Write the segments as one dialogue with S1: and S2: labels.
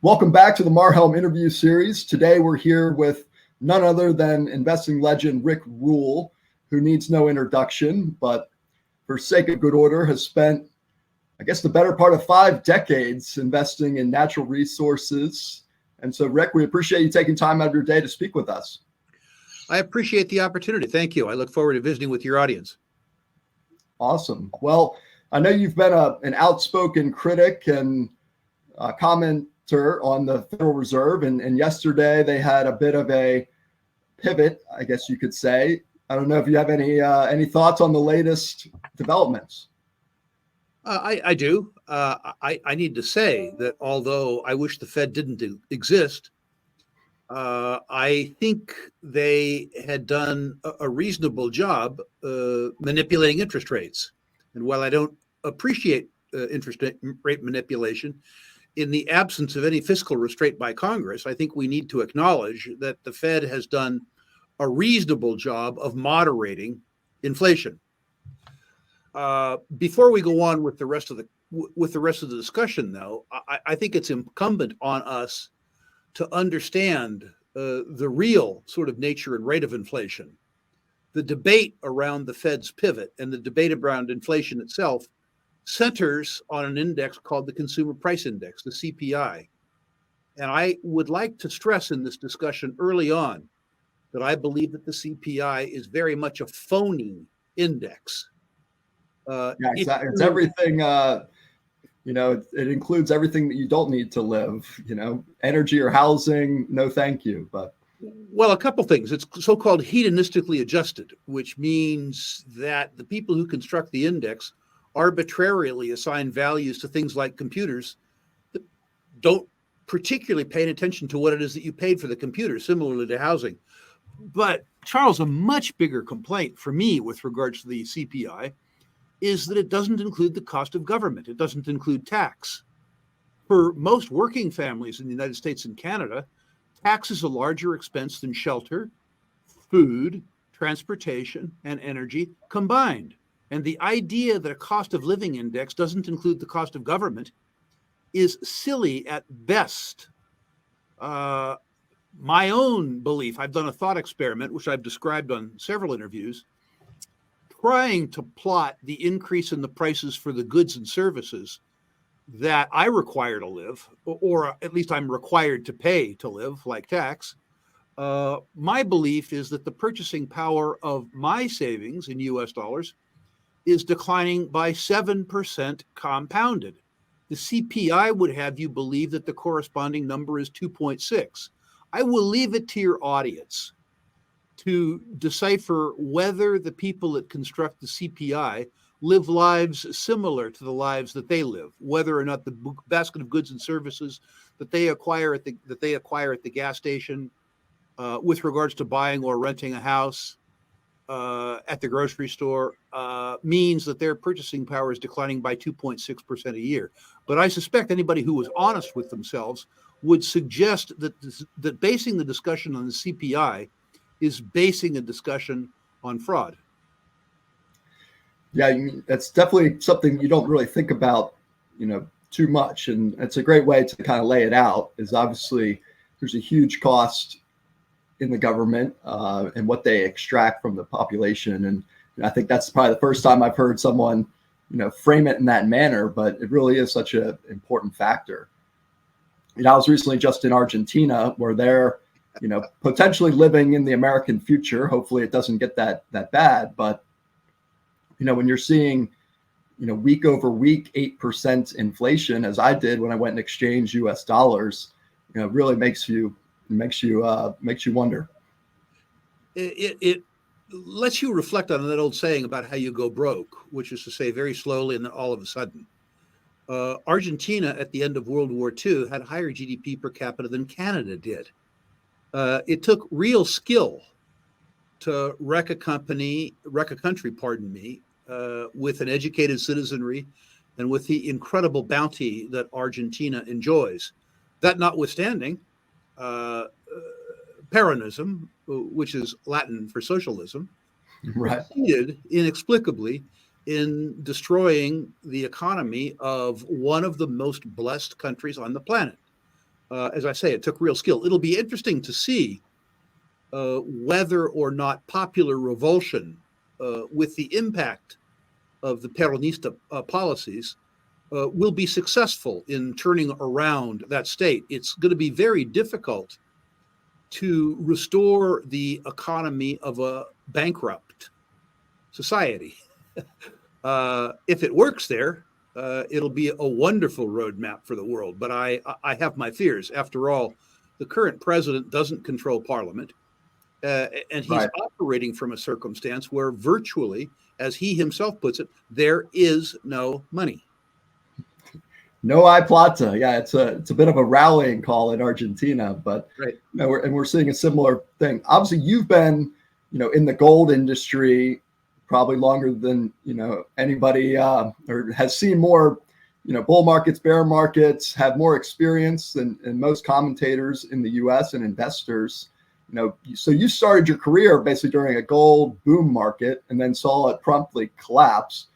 S1: Welcome back to the Marhelm interview series. Today we're here with none other than investing legend Rick Rule, who needs no introduction, but for sake of good order has spent, I guess, the better part of 5 decades investing in natural resources. And so, Rick, we appreciate you taking time out of your day to speak with us.
S2: I appreciate the opportunity. Thank you. I look forward to visiting with your audience.
S1: Awesome. Well, I know you've been an outspoken critic and commenter on the Federal Reserve, and yesterday they had a bit of a pivot, I guess you could say. I don't know if you have any thoughts on the latest developments.
S2: I do. I need to say that although I wish the Fed didn't exist, I think they had done a reasonable job manipulating interest rates. And while I don't appreciate interest rate manipulation, in the absence of any fiscal restraint by Congress, I think we need to acknowledge that the Fed has done a reasonable job of moderating inflation. Before we go on with the rest of the discussion, though, I think it's incumbent on us to understand the real sort of nature and rate of inflation. The debate around the Fed's pivot and the debate around inflation itself centers on an index called the Consumer Price Index, the CPI. And I would like to stress in this discussion early on that I believe that the CPI is very much a phony index.
S1: It's everything, it includes everything that you don't need to live, energy or housing, no thank you. But
S2: well, a couple things. It's so-called hedonistically adjusted, which means that the people who construct the index arbitrarily assign values to things like computers that don't particularly pay attention to what it is that you paid for the computer, similarly to housing. But Charles, a much bigger complaint for me with regards to the CPI is that it doesn't include the cost of government. It doesn't include tax. For most working families in the United States and Canada, tax is a larger expense than shelter, food, transportation, and energy combined. And the idea that a cost of living index doesn't include the cost of government is silly at best. My own belief, I've done a thought experiment, which I've described on several interviews, trying to plot the increase in the prices for the goods and services that I require to live, or at least I'm required to pay to live, like tax. My belief is that the purchasing power of my savings in US dollars is declining by 7% compounded. The CPI would have you believe that the corresponding number is 2.6. I will leave it to your audience to decipher whether the people that construct the CPI live lives similar to the lives that they live, whether or not the basket of goods and services that they acquire at the gas station with regards to buying or renting a house at the grocery store means that their purchasing power is declining by 2.6% a year. But I suspect anybody who was honest with themselves would suggest that basing the discussion on the CPI is basing a discussion on fraud.
S1: Yeah, that's definitely something you don't really think about, too much. And it's a great way to kind of lay it out, is obviously there's a huge cost in the government and what they extract from the population. And I think that's probably the first time I've heard someone, frame it in that manner, but it really is such an important factor. I was recently just in Argentina, where they're, potentially living in the American future. Hopefully it doesn't get that bad. But, when you're seeing, week over week, 8% inflation, as I did when I went and exchanged US dollars, it really makes you wonder.
S2: It lets you reflect on that old saying about how you go broke, which is to say very slowly and then all of a sudden. Argentina at the end of World War II had higher GDP per capita than Canada did. It took real skill to wreck a country, with an educated citizenry and with the incredible bounty that Argentina enjoys. That notwithstanding, Peronism, which is Latin for socialism,
S1: right,
S2: succeeded inexplicably in destroying the economy of one of the most blessed countries on the planet. As I say, it took real skill. It'll be interesting to see whether or not popular revulsion with the impact of the Peronista policies will be successful in turning around that state. It's going to be very difficult to restore the economy of a bankrupt society. If it works there, it'll be a wonderful roadmap for the world. But I have my fears. After all, the current president doesn't control parliament, and he's operating from a circumstance where virtually, as he himself puts it, there is no money.
S1: No hay plata. Yeah, it's a bit of a rallying call in Argentina, but we're seeing a similar thing. Obviously, you've been in the gold industry probably longer than anybody, or has seen more bull markets, bear markets, have more experience than most commentators in the U.S. and investors. So you started your career basically during a gold boom market and then saw it promptly collapse.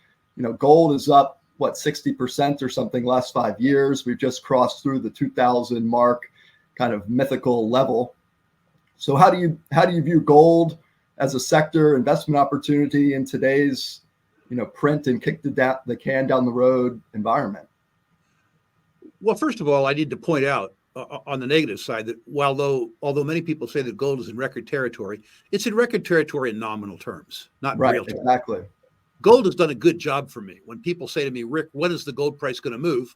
S1: Gold is up, 60% or something last 5 years. We've just crossed through the 2000 mark, kind of mythical level. So how do you view gold as a sector investment opportunity in today's, print and kick the can down the road environment?
S2: Well, first of all, I need to point out on the negative side that although many people say that gold is in record territory, it's in record territory in nominal terms, not in real terms.
S1: Exactly.
S2: Gold has done a good job for me. When people say to me, Rick, when is the gold price going to move?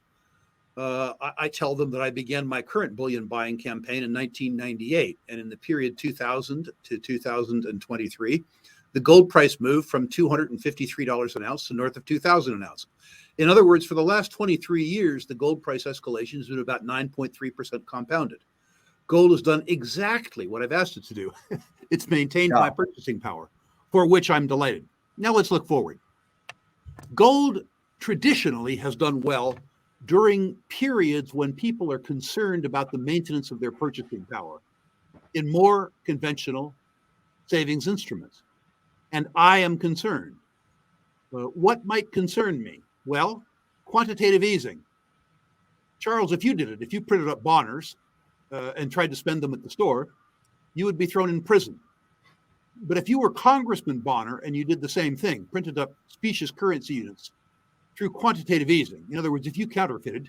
S2: I tell them that I began my current bullion buying campaign in 1998. And in the period 2000 to 2023, the gold price moved from $253 an ounce to north of $2,000 an ounce. In other words, for the last 23 years, the gold price escalation has been about 9.3% compounded. Gold has done exactly what I've asked it to do. It's maintained my purchasing power, for which I'm delighted. Now let's look forward. Gold traditionally has done well during periods when people are concerned about the maintenance of their purchasing power in more conventional savings instruments. And I am concerned. What might concern me? Well, quantitative easing. Charles, if you did it, if you printed up Bonners and tried to spend them at the store, you would be thrown in prison. But if you were Congressman Bonner and you did the same thing, printed up specious currency units through quantitative easing, in other words, if you counterfeited,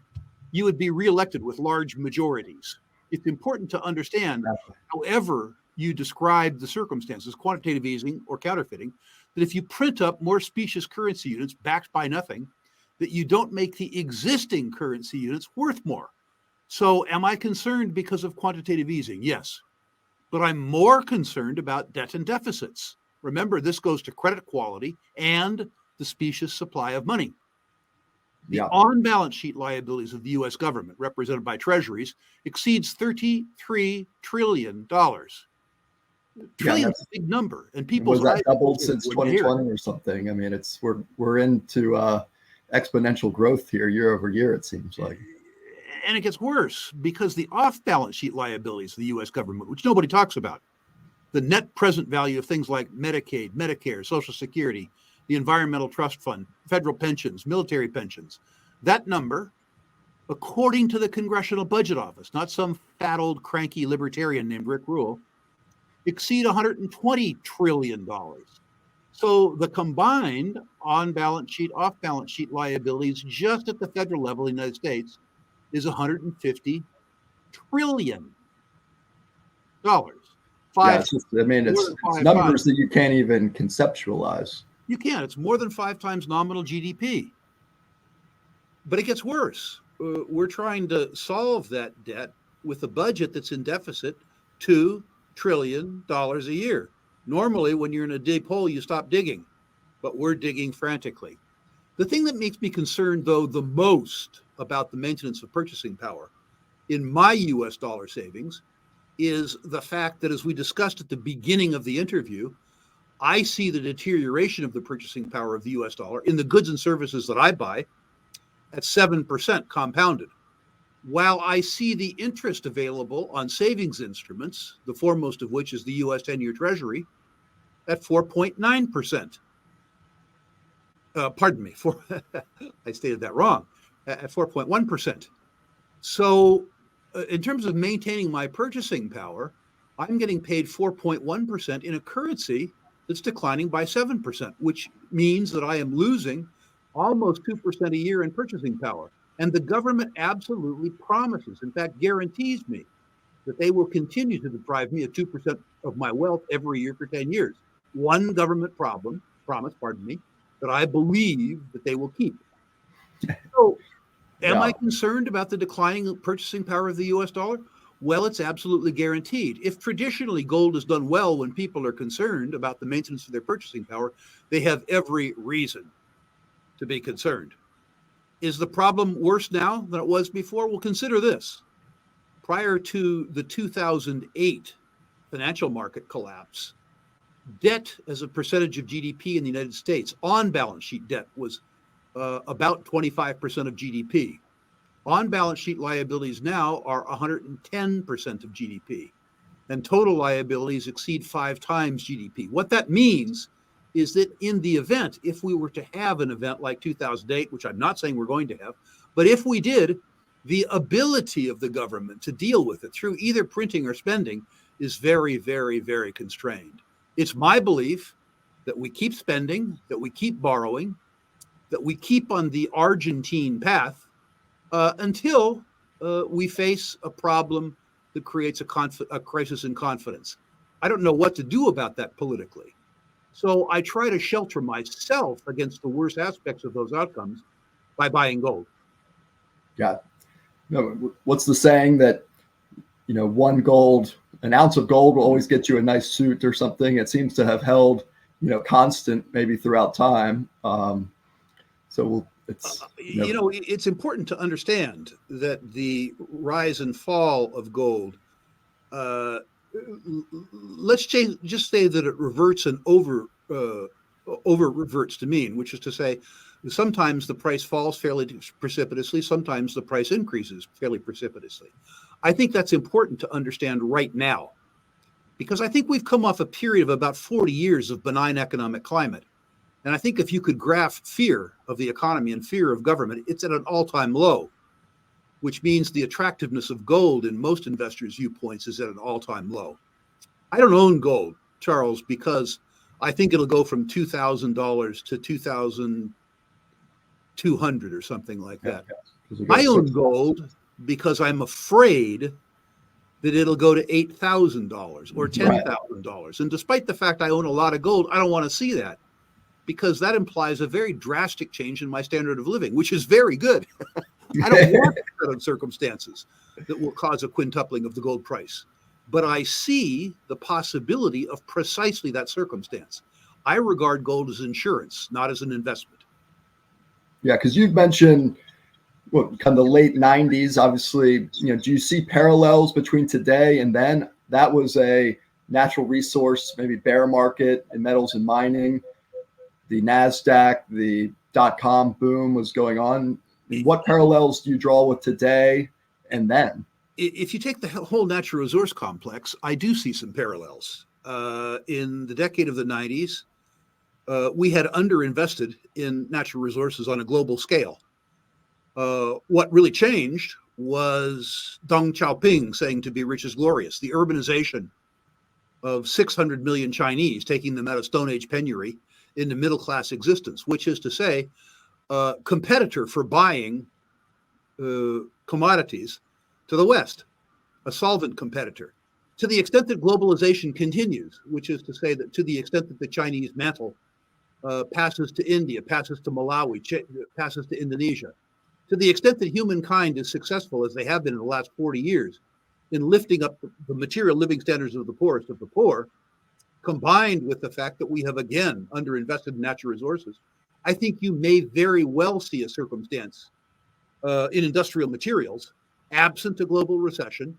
S2: you would be reelected with large majorities. It's important to understand, however you describe the circumstances, quantitative easing or counterfeiting, that if you print up more specious currency units backed by nothing, that you don't make the existing currency units worth more. So am I concerned because of quantitative easing? Yes. But I'm more concerned about debt and deficits. Remember, this goes to credit quality and the specious supply of money. The on-balance sheet liabilities of the U.S. government, represented by treasuries, exceeds $33 trillion. Trillion is a big number, and people's
S1: eyes doubled since 2020 or something. I mean, we're into exponential growth here year over year. It seems like.
S2: And it gets worse because the off-balance sheet liabilities of the U.S. government, which nobody talks about, the net present value of things like Medicaid, Medicare, Social Security, the Environmental Trust Fund, federal pensions, military pensions, that number, according to the Congressional Budget Office, not some fat old cranky libertarian named Rick Rule, exceed $120 trillion. So the combined on-balance sheet, off-balance sheet liabilities just at the federal level in the United States is $150 trillion.
S1: It's numbers that you can't even conceptualize.
S2: You can't. It's more than 5 times nominal GDP. But it gets worse. We're trying to solve that debt with a budget that's in deficit $2 trillion a year. Normally, when you're in a deep hole, you stop digging. But we're digging frantically. The thing that makes me concerned, though, the most about the maintenance of purchasing power in my U.S. dollar savings is the fact that, as we discussed at the beginning of the interview, I see the deterioration of the purchasing power of the U.S. dollar in the goods and services that I buy at 7% compounded, while I see the interest available on savings instruments, the foremost of which is the U.S. 10-year Treasury, at 4.9%. Pardon me, I stated that wrong, at 4.1%. So in terms of maintaining my purchasing power, I'm getting paid 4.1% in a currency that's declining by 7%, which means that I am losing almost 2% a year in purchasing power. And the government absolutely promises, in fact, guarantees me that they will continue to deprive me of 2% of my wealth every year for 10 years. One government promise, that I believe that they will keep. So am I concerned about the declining purchasing power of the US dollar? Well, it's absolutely guaranteed. If traditionally gold has done well when people are concerned about the maintenance of their purchasing power, they have every reason to be concerned. Is the problem worse now than it was before? Well, consider this. Prior to the 2008 financial market collapse, debt as a percentage of GDP in the United States, on balance sheet debt, was about 25% of GDP. On balance sheet liabilities now are 110% of GDP, and total liabilities exceed 5 times GDP. What that means is that in the event, if we were to have an event like 2008, which I'm not saying we're going to have, but if we did, the ability of the government to deal with it through either printing or spending is very, very, very constrained. It's my belief that we keep spending, that we keep borrowing, that we keep on the Argentine path until we face a problem that creates a crisis in confidence. I don't know what to do about that politically. So I try to shelter myself against the worst aspects of those outcomes by buying gold.
S1: Yeah. No, what's the saying that, an ounce of gold will always get you a nice suit or something? It seems to have held, constant maybe throughout time.
S2: It's important to understand that the rise and fall of gold, let's just say that it reverts and over reverts to mean, which is to say, sometimes the price falls fairly precipitously, sometimes the price increases fairly precipitously. I think that's important to understand right now, because I think we've come off a period of about 40 years of benign economic climate. And I think if you could graph fear of the economy and fear of government, it's at an all-time low, which means the attractiveness of gold in most investors' viewpoints is at an all-time low. I don't own gold, Charles, because I think it'll go from $2,000 to $2,200 or something like that. I own gold because I'm afraid that it'll go to $8,000 or $10,000. And despite the fact I own a lot of gold, I don't want to see that, because that implies a very drastic change in my standard of living, which is very good. I don't want that set of circumstances that will cause a quintupling of the gold price. But I see the possibility of precisely that circumstance. I regard gold as insurance, not as an investment.
S1: Yeah, because you've mentioned kind of the late 90s, obviously, do you see parallels between today and then? That was a natural resource, maybe bear market in metals and mining. The NASDAQ, the .com boom was going on. What parallels do you draw with today and then?
S2: If you take the whole natural resource complex, I do see some parallels. In the decade of the 90s, we had underinvested in natural resources on a global scale. What really changed was Deng Xiaoping saying to be rich is glorious, the urbanization of 600 million Chinese, taking them out of Stone Age penury into middle-class existence, which is to say, competitor for buying commodities to the West, a solvent competitor. To the extent that globalization continues, which is to say that to the extent that the Chinese mantle passes to India, passes to Malawi, passes to Indonesia, to the extent that humankind is successful, as they have been in the last 40 years, in lifting up the material living standards of the poorest of the poor, combined with the fact that we have again underinvested in natural resources, I think you may very well see a circumstance in industrial materials, absent a global recession,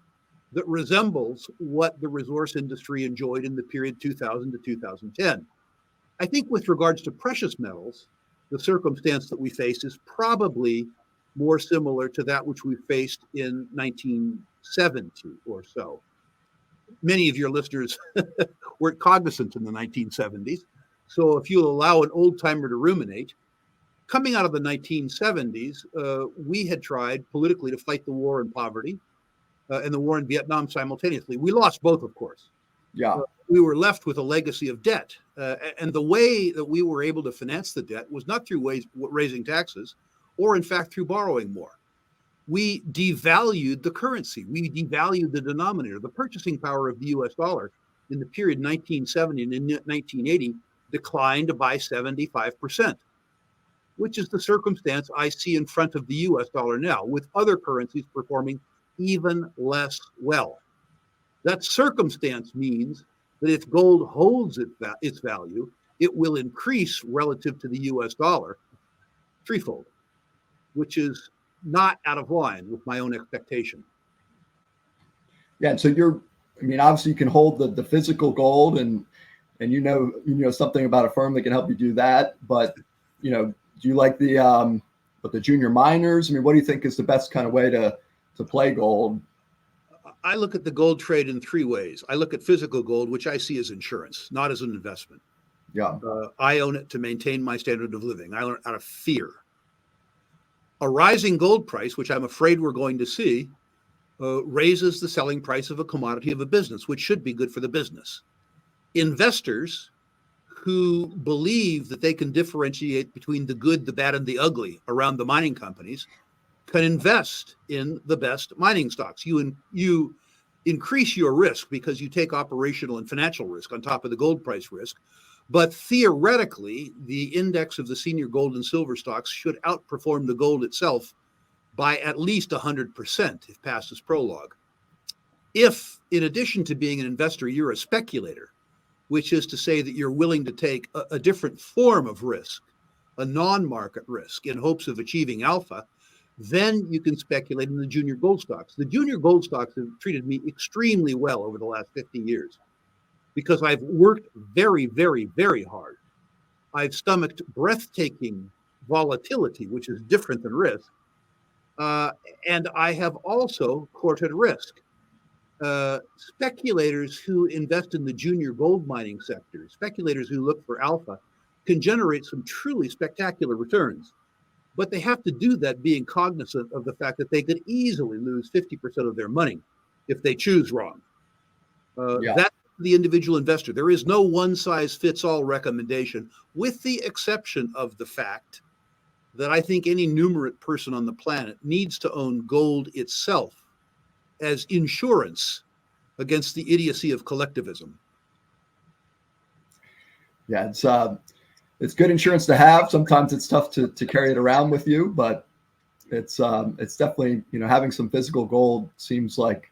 S2: that resembles what the resource industry enjoyed in the period 2000 to 2010. I think with regards to precious metals, the circumstance that we face is probably more similar to that which we faced in 1970 or so. Many of your listeners weren't cognizant in the 1970s. So if you'll allow an old timer to ruminate, coming out of the 1970s, we had tried politically to fight the war on poverty. and the war in Vietnam simultaneously. We lost both, of course.
S1: Yeah.
S2: We were left with a legacy of debt. And the way that we were able to finance the debt was not through raising taxes or, in fact, through borrowing more. We devalued the currency. We devalued the denominator. The purchasing power of the US dollar in the period 1970 and 1980 declined by 75%, which is the circumstance I see in front of the US dollar now, with other currencies performing even less well. That circumstance means that if gold holds its value, it will increase relative to the US dollar threefold, which is not out of line with my own expectation.
S1: Yeah. And so obviously you can hold the physical gold and you know something about a firm that can help you do that. But, do you like the junior miners? What do you think is the best kind of way to play gold?
S2: I look at the gold trade in three ways. I look at physical gold, which I see as insurance, not as an investment.
S1: Yeah.
S2: I own it to maintain my standard of living. I own it out of fear. A rising gold price, which I'm afraid we're going to see, raises the selling price of a commodity of a business, which should be good for the business. Investors who believe that they can differentiate between the good, the bad, and the ugly around the mining companies can invest in the best mining stocks. You increase your risk because you take operational and financial risk on top of the gold price risk. But theoretically, the index of the senior gold and silver stocks should outperform the gold itself by at least 100% if past is prologue. If, in addition to being an investor, you're a speculator, which is to say that you're willing to take a different form of risk, a non-market risk, in hopes of achieving alpha, then you can speculate in the junior gold stocks. The junior gold stocks have treated me extremely well over the last 50 years because I've worked very, very, very hard. I've stomached breathtaking volatility, which is different than risk. And I have also courted risk. Speculators who invest in the junior gold mining sector, speculators who look for alpha, can generate some truly spectacular returns. But they have to do that being cognizant of the fact that they could easily lose 50% of their money if they choose wrong. That's the individual investor. There is no one-size-fits-all recommendation, with the exception of the fact that I think any numerate person on the planet needs to own gold itself as insurance against the idiocy of collectivism.
S1: Yeah, it's good insurance to have. Sometimes it's tough to carry it around with you, but it's definitely, having some physical gold seems like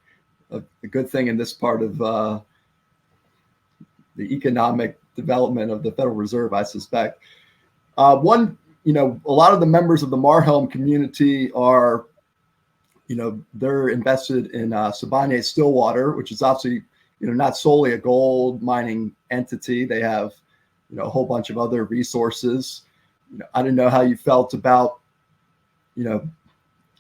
S1: a good thing in this part of the economic development of the Federal Reserve, I suspect. A lot of the members of the Marhelm community are, they're invested in Sibanye Stillwater, which is obviously, not solely a gold mining entity. They have, a whole bunch of other resources. I didn't know how you felt about,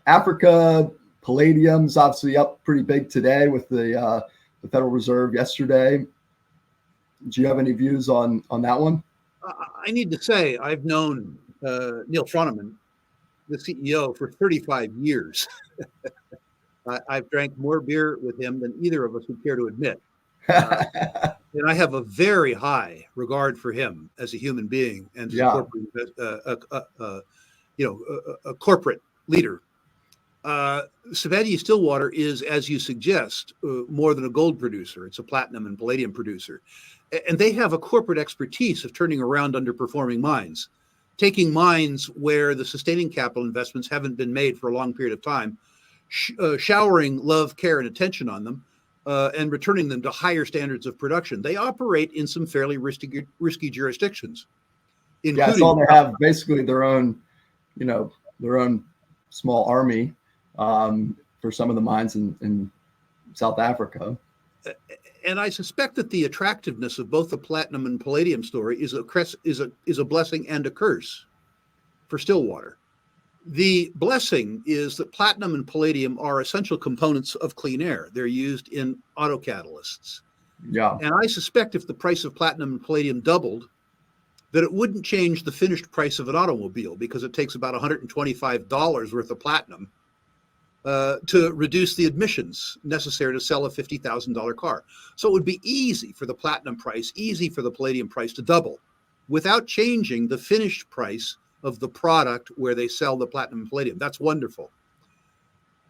S1: Africa. Palladium's obviously up pretty big today with the Federal Reserve yesterday. Do you have any views on that one?
S2: I need to say I've known Neil Froneman, the CEO, for 35 years. I've drank more beer with him than either of us would care to admit. And I have a very high regard for him as a human being and as a corporate leader. Sibanye Stillwater is, as you suggest, more than a gold producer. It's a platinum and palladium producer. And they have a corporate expertise of turning around underperforming mines, taking mines where the sustaining capital investments haven't been made for a long period of time, showering love, care, and attention on them, and returning them to higher standards of production. They operate in some fairly risky jurisdictions.
S1: Yeah, I saw they have basically their own small army for some of the mines in South Africa.
S2: And I suspect that the attractiveness of both the platinum and palladium story is a blessing and a curse for Stillwater. The blessing is that platinum and palladium are essential components of clean air. They're used in autocatalysts.
S1: Yeah.
S2: And I suspect if the price of platinum and palladium doubled, that it wouldn't change the finished price of an automobile, because it takes about $125 worth of platinum to reduce the emissions necessary to sell a $50,000 car. So it would be easy for the platinum price, easy for the palladium price to double without changing the finished price of the product where they sell the platinum and palladium. That's wonderful.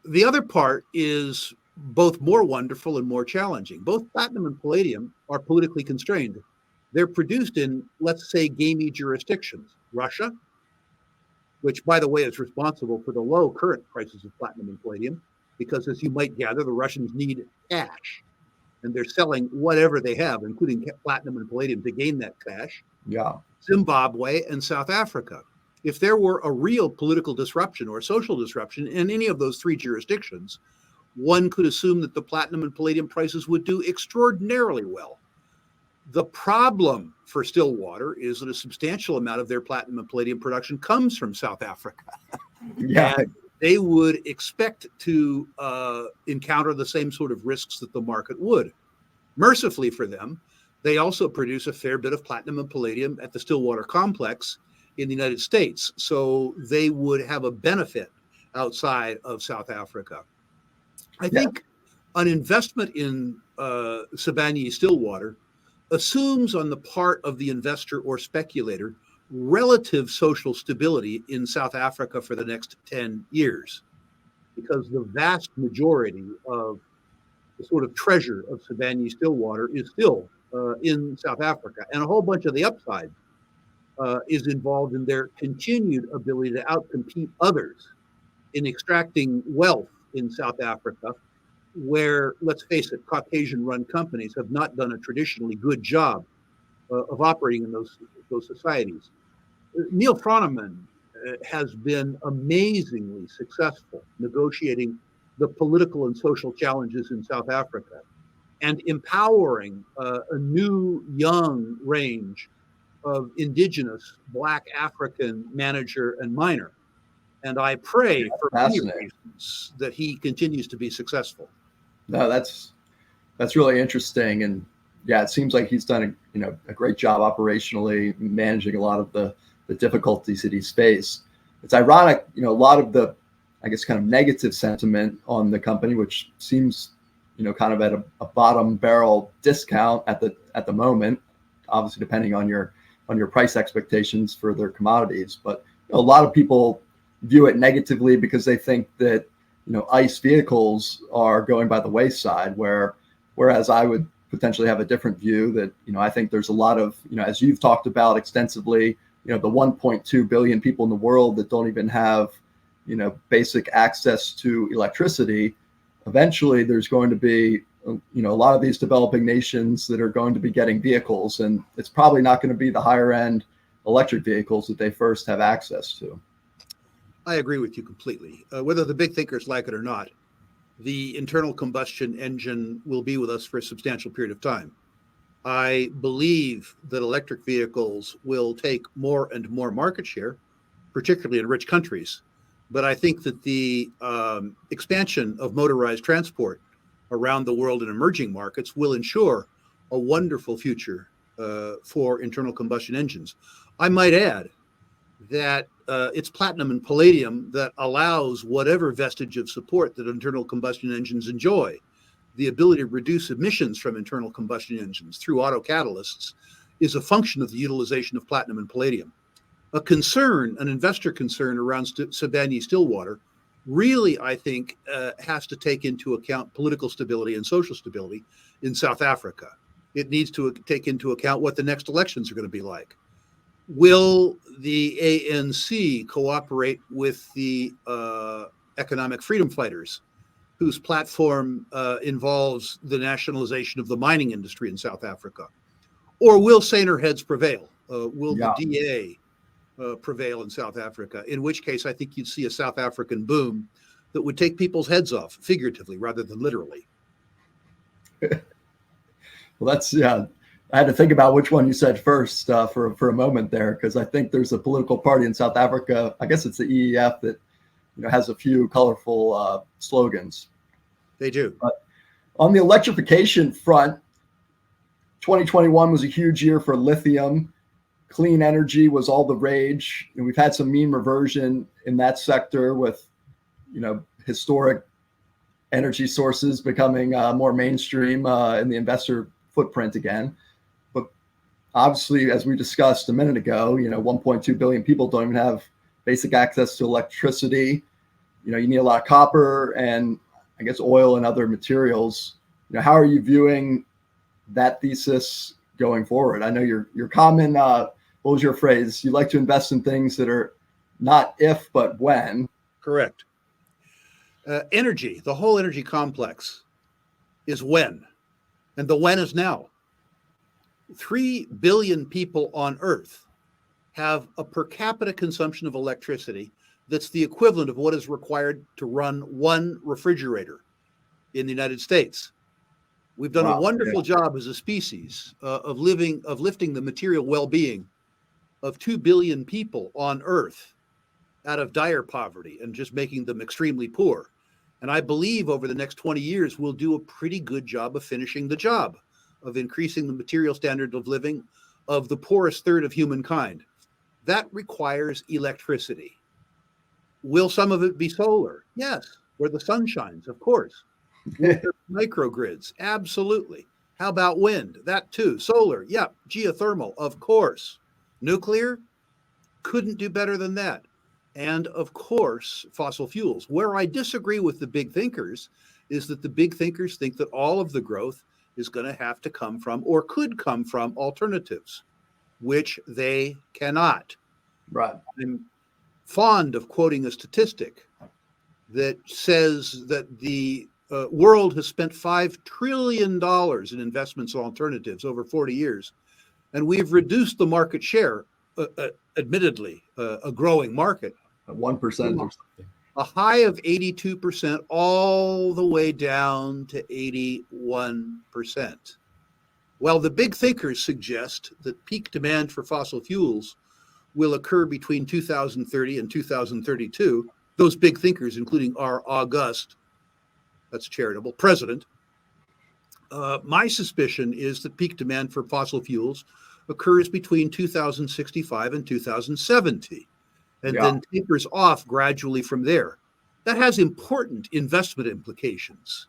S2: The other part is both more wonderful and more challenging. Both platinum and palladium are politically constrained. They're produced in, let's say, gamey jurisdictions. Russia, which, by the way, is responsible for the low current prices of platinum and palladium, because, as you might gather, the Russians need cash, and they're selling whatever they have, including platinum and palladium, to gain that cash.
S1: Yeah.
S2: Zimbabwe and South Africa. If there were a real political disruption or social disruption in any of those three jurisdictions, one could assume that the platinum and palladium prices would do extraordinarily well. The problem for Stillwater is that a substantial amount of their platinum and palladium production comes from South Africa.
S1: Yeah.
S2: And they would expect to encounter the same sort of risks that the market would. Mercifully for them, they also produce a fair bit of platinum and palladium at the Stillwater complex in the United States. So they would have a benefit outside of South Africa. I think an investment in Sibanye Stillwater assumes on the part of the investor or speculator relative social stability in South Africa for the next 10 years, because the vast majority of the sort of treasure of Sibanye Stillwater is still in South Africa, and a whole bunch of the upside is involved in their continued ability to outcompete others in extracting wealth in South Africa, where, let's face it, Caucasian-run companies have not done a traditionally good job of operating in those societies. Neil Froneman has been amazingly successful negotiating the political and social challenges in South Africa and empowering a new, young range of indigenous Black African manager and miner. And I pray for many reasons that he continues to be successful.
S1: No, that's really interesting. And yeah, it seems like he's done a great job operationally managing a lot of the difficulties that he's faced. It's ironic, a lot of the, I guess, kind of negative sentiment on the company, which seems, kind of at a bottom barrel discount at the moment, obviously depending on your price expectations for their commodities. But a lot of people view it negatively because they think that, ICE vehicles are going by the wayside, whereas I would potentially have a different view that, I think there's a lot of, as you've talked about extensively, the 1.2 billion people in the world that don't even have, basic access to electricity. Eventually, there's going to be, a lot of these developing nations that are going to be getting vehicles, and it's probably not going to be the higher end electric vehicles that they first have access to.
S2: I agree with you completely. Whether the big thinkers like it or not, the internal combustion engine will be with us for a substantial period of time. I believe that electric vehicles will take more and more market share, particularly in rich countries. But I think that the expansion of motorized transport around the world in emerging markets will ensure a wonderful future for internal combustion engines. I might add that it's platinum and palladium that allows whatever vestige of support that internal combustion engines enjoy. The ability to reduce emissions from internal combustion engines through autocatalysts is a function of the utilization of platinum and palladium. An investor concern around Sibanye Stillwater really, I think, has to take into account political stability and social stability in South Africa. It needs to take into account what the next elections are going to be like. Will the ANC cooperate with the economic freedom fighters, whose platform involves the nationalization of the mining industry in South Africa? Or will saner heads prevail? Will the DA prevail in South Africa? In which case, I think you'd see a South African boom that would take people's heads off, figuratively rather than literally.
S1: Well, I had to think about which one you said first for a moment there, because I think there's a political party in South Africa. I guess it's the EEF that has a few colorful slogans.
S2: They do.
S1: But on the electrification front, 2021 was a huge year for lithium. Clean energy was all the rage, and we've had some mean reversion in that sector with historic energy sources becoming more mainstream in the investor footprint again. But obviously, as we discussed a minute ago, 1.2 billion people don't even have basic access to electricity. You need a lot of copper and I guess oil and other materials. How are you viewing that thesis going forward? I know your common, what was your phrase? You like to invest in things that are not if, but when.
S2: Correct. Energy, the whole energy complex is when, and the when is now. 3 billion people on Earth have a per capita consumption of electricity that's the equivalent of what is required to run one refrigerator in the United States. We've done a wonderful job as a species of lifting the material well-being of 2 billion people on Earth out of dire poverty and just making them extremely poor. And I believe over the next 20 years, we'll do a pretty good job of finishing the job of increasing the material standard of living of the poorest third of humankind. That requires electricity. Will some of it be solar? Yes. Where the sun shines, of course. Microgrids, absolutely. How about wind? That too. Solar, yeah. Geothermal, of course. Nuclear, couldn't do better than that. And of course, fossil fuels. Where I disagree with the big thinkers is that the big thinkers think that all of the growth is going to have to come from or could come from alternatives, which they cannot.
S1: Right.
S2: I'm fond of quoting a statistic that says that the world has spent $5 trillion in investments in alternatives over 40 years, and we've reduced the market share, admittedly, a growing market.
S1: 1% or something.
S2: A high of 82% all the way down to 81%. Well, the big thinkers suggest that peak demand for fossil fuels will occur between 2030 and 2032. Those big thinkers, including our august, that's charitable, president. My suspicion is that peak demand for fossil fuels occurs between 2065 and 2070, and then tapers off gradually from there. That has important investment implications.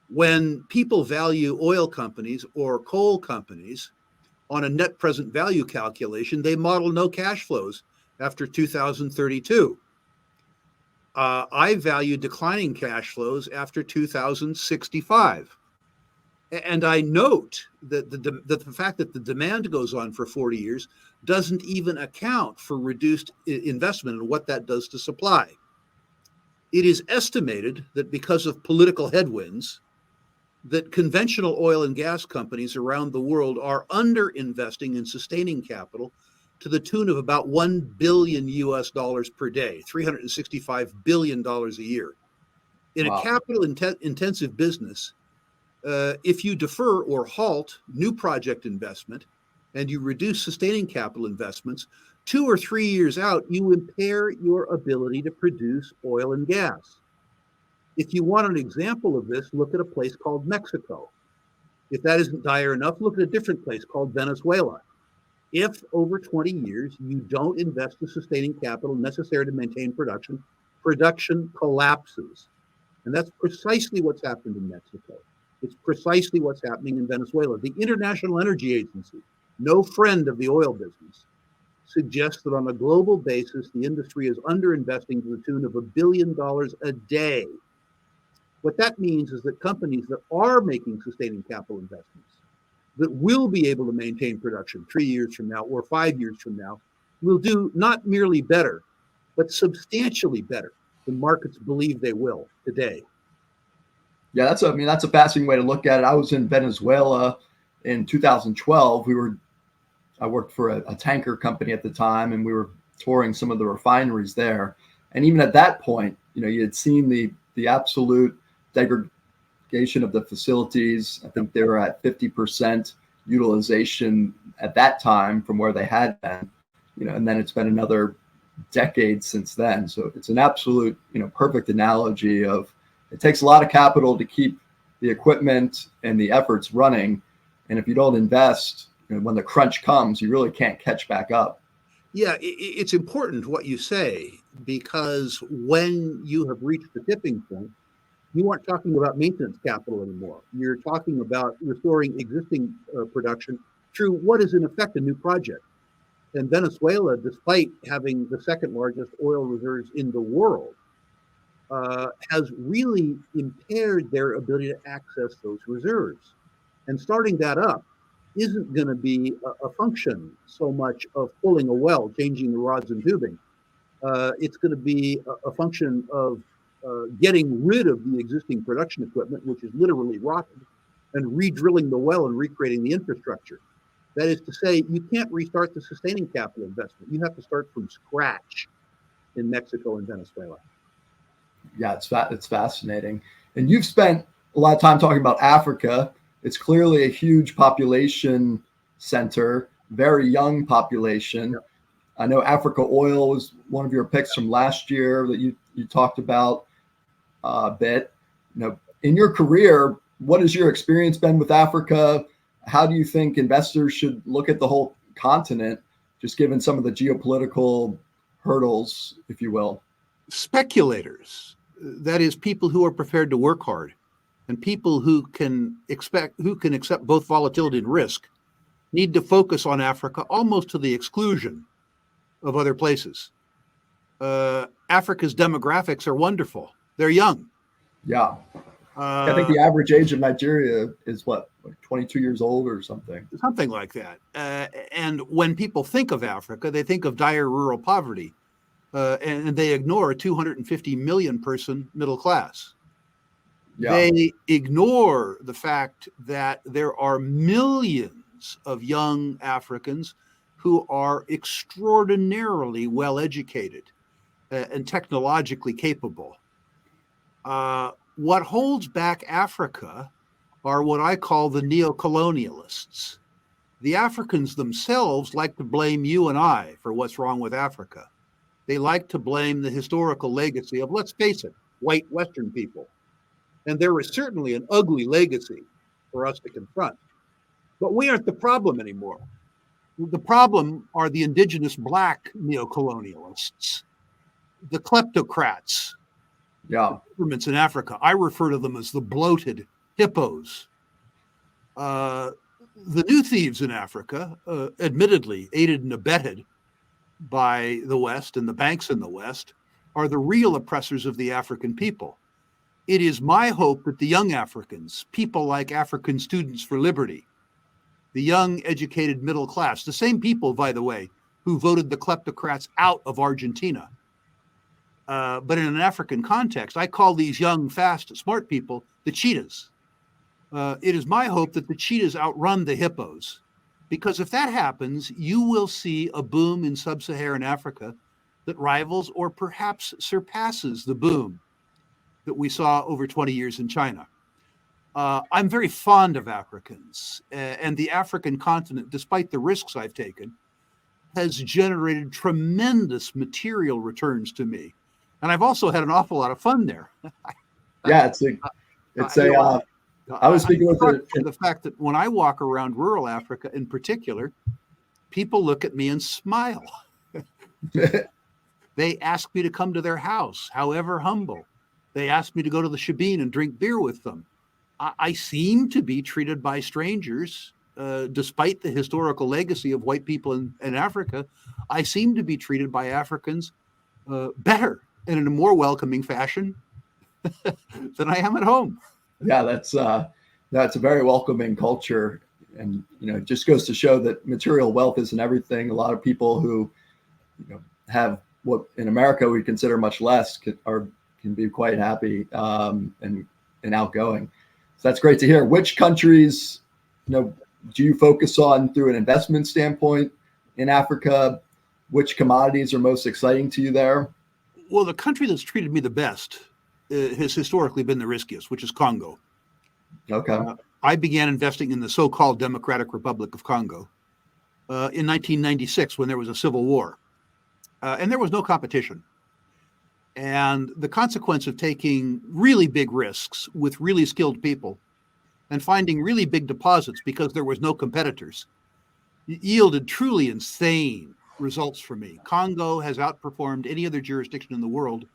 S2: When people value oil companies or coal companies on a net present value calculation, they model no cash flows after 2032. I value declining cash flows after 2065. And I note that the fact that the demand goes on for 40 years doesn't even account for reduced investment and what that does to supply. It is estimated that because of political headwinds, that conventional oil and gas companies around the world are under-investing in sustaining capital to the tune of about $1 billion per day, $365 billion a year. In a capital intensive business, if you defer or halt new project investment and you reduce sustaining capital investments, 2 or 3 years out, you impair your ability to produce oil and gas. If you want an example of this, look at a place called Mexico. If that isn't dire enough, look at a different place called Venezuela. If over 20 years you don't invest the sustaining capital necessary to maintain production, production collapses. And that's precisely what's happened in Mexico. It's precisely what's happening in Venezuela. The International Energy Agency, no friend of the oil business, suggests that on a global basis, the industry is underinvesting to the tune of $1 billion a day. What that means is that companies that are making sustaining capital investments, that will be able to maintain production 3 years from now or 5 years from now, will do not merely better, but substantially better than markets believe they will today.
S1: Yeah, that's a fascinating way to look at it. I was in Venezuela in 2012. I worked for a tanker company at the time, and we were touring some of the refineries there. And even at that point, you had seen the absolute degradation of the facilities. I think they were at 50% utilization at that time from where they had been, and then it's been another decade since then. So it's an absolute, perfect analogy of it takes a lot of capital to keep the equipment and the efforts running. And if you don't invest, when the crunch comes, you really can't catch back up.
S2: Yeah, it's important what you say, because when you have reached the tipping point, you aren't talking about maintenance capital anymore. You're talking about restoring existing production through what is in effect a new project. And Venezuela, despite having the second largest oil reserves in the world, has really impaired their ability to access those reserves. And starting that up isn't going to be a function so much of pulling a well, changing the rods and tubing. It's going to be a function of getting rid of the existing production equipment, which is literally rotted, and re-drilling the well and recreating the infrastructure. That is to say, you can't restart the sustaining capital investment. You have to start from scratch in Mexico and Venezuela.
S1: Yeah, it's fascinating. And you've spent a lot of time talking about Africa. It's clearly a huge population center, very young population.
S2: Yeah.
S1: I know Africa Oil was one of your picks from last year that you talked about a bit. In your career, what has your experience been with Africa? How do you think investors should look at the whole continent, just given some of the geopolitical hurdles, if you will?
S2: Speculators, that is, people who are prepared to work hard, and people who can accept both volatility and risk, need to focus on Africa almost to the exclusion of other places. Africa's demographics are wonderful. They're young.
S1: Yeah. I think the average age of Nigeria is what, like 22 years old or something?
S2: Something like that. And when people think of Africa, they think of dire rural poverty. And they ignore a 250 million person middle class. Yeah. They ignore the fact that there are millions of young Africans who are extraordinarily well educated and technologically capable. What holds back Africa are what I call the neo-colonialists. The Africans themselves like to blame you and I for what's wrong with Africa. They like to blame the historical legacy of, let's face it, white Western people. And there is certainly an ugly legacy for us to confront. But we aren't the problem anymore. The problem are the indigenous Black neocolonialists, the kleptocrats, the governments in Africa. I refer to them as the bloated hippos. The new thieves in Africa, admittedly aided and abetted by the West and the banks in the West, are the real oppressors of the African people. It is my hope that the young Africans, people like African Students for Liberty, the young educated middle class, the same people, by the way, who voted the kleptocrats out of Argentina. But in an African context, I call these young, fast, smart people the cheetahs. It is my hope that the cheetahs outrun the hippos. Because if that happens, you will see a boom in sub-Saharan Africa that rivals or perhaps surpasses the boom that we saw over 20 years in China. I'm very fond of Africans, and the African continent, despite the risks I've taken, has generated tremendous material returns to me. And I've also had an awful lot of fun there.
S1: Yeah, I was speaking with
S2: the fact that when I walk around rural Africa in particular, people look at me and smile. They ask me to come to their house, however humble. They ask me to go to the shebeen and drink beer with them. I seem to be treated by strangers, despite the historical legacy of white people in Africa. I seem to be treated by Africans better and in a more welcoming fashion than I am at home.
S1: Yeah, that's a very welcoming culture, and it just goes to show that material wealth isn't everything. A lot of people who have what in America we consider much less can be quite happy and outgoing. So that's great to hear. Which countries do you focus on through an investment standpoint in Africa? Which commodities are most exciting to you there?
S2: Well, the country that's treated me the best has historically been the riskiest, which is Congo.
S1: Okay.
S2: I began investing in the so-called Democratic Republic of Congo in 1996 when there was a civil war. And there was no competition. And the consequence of taking really big risks with really skilled people and finding really big deposits because there was no competitors yielded truly insane results for me. Congo has outperformed any other jurisdiction in the world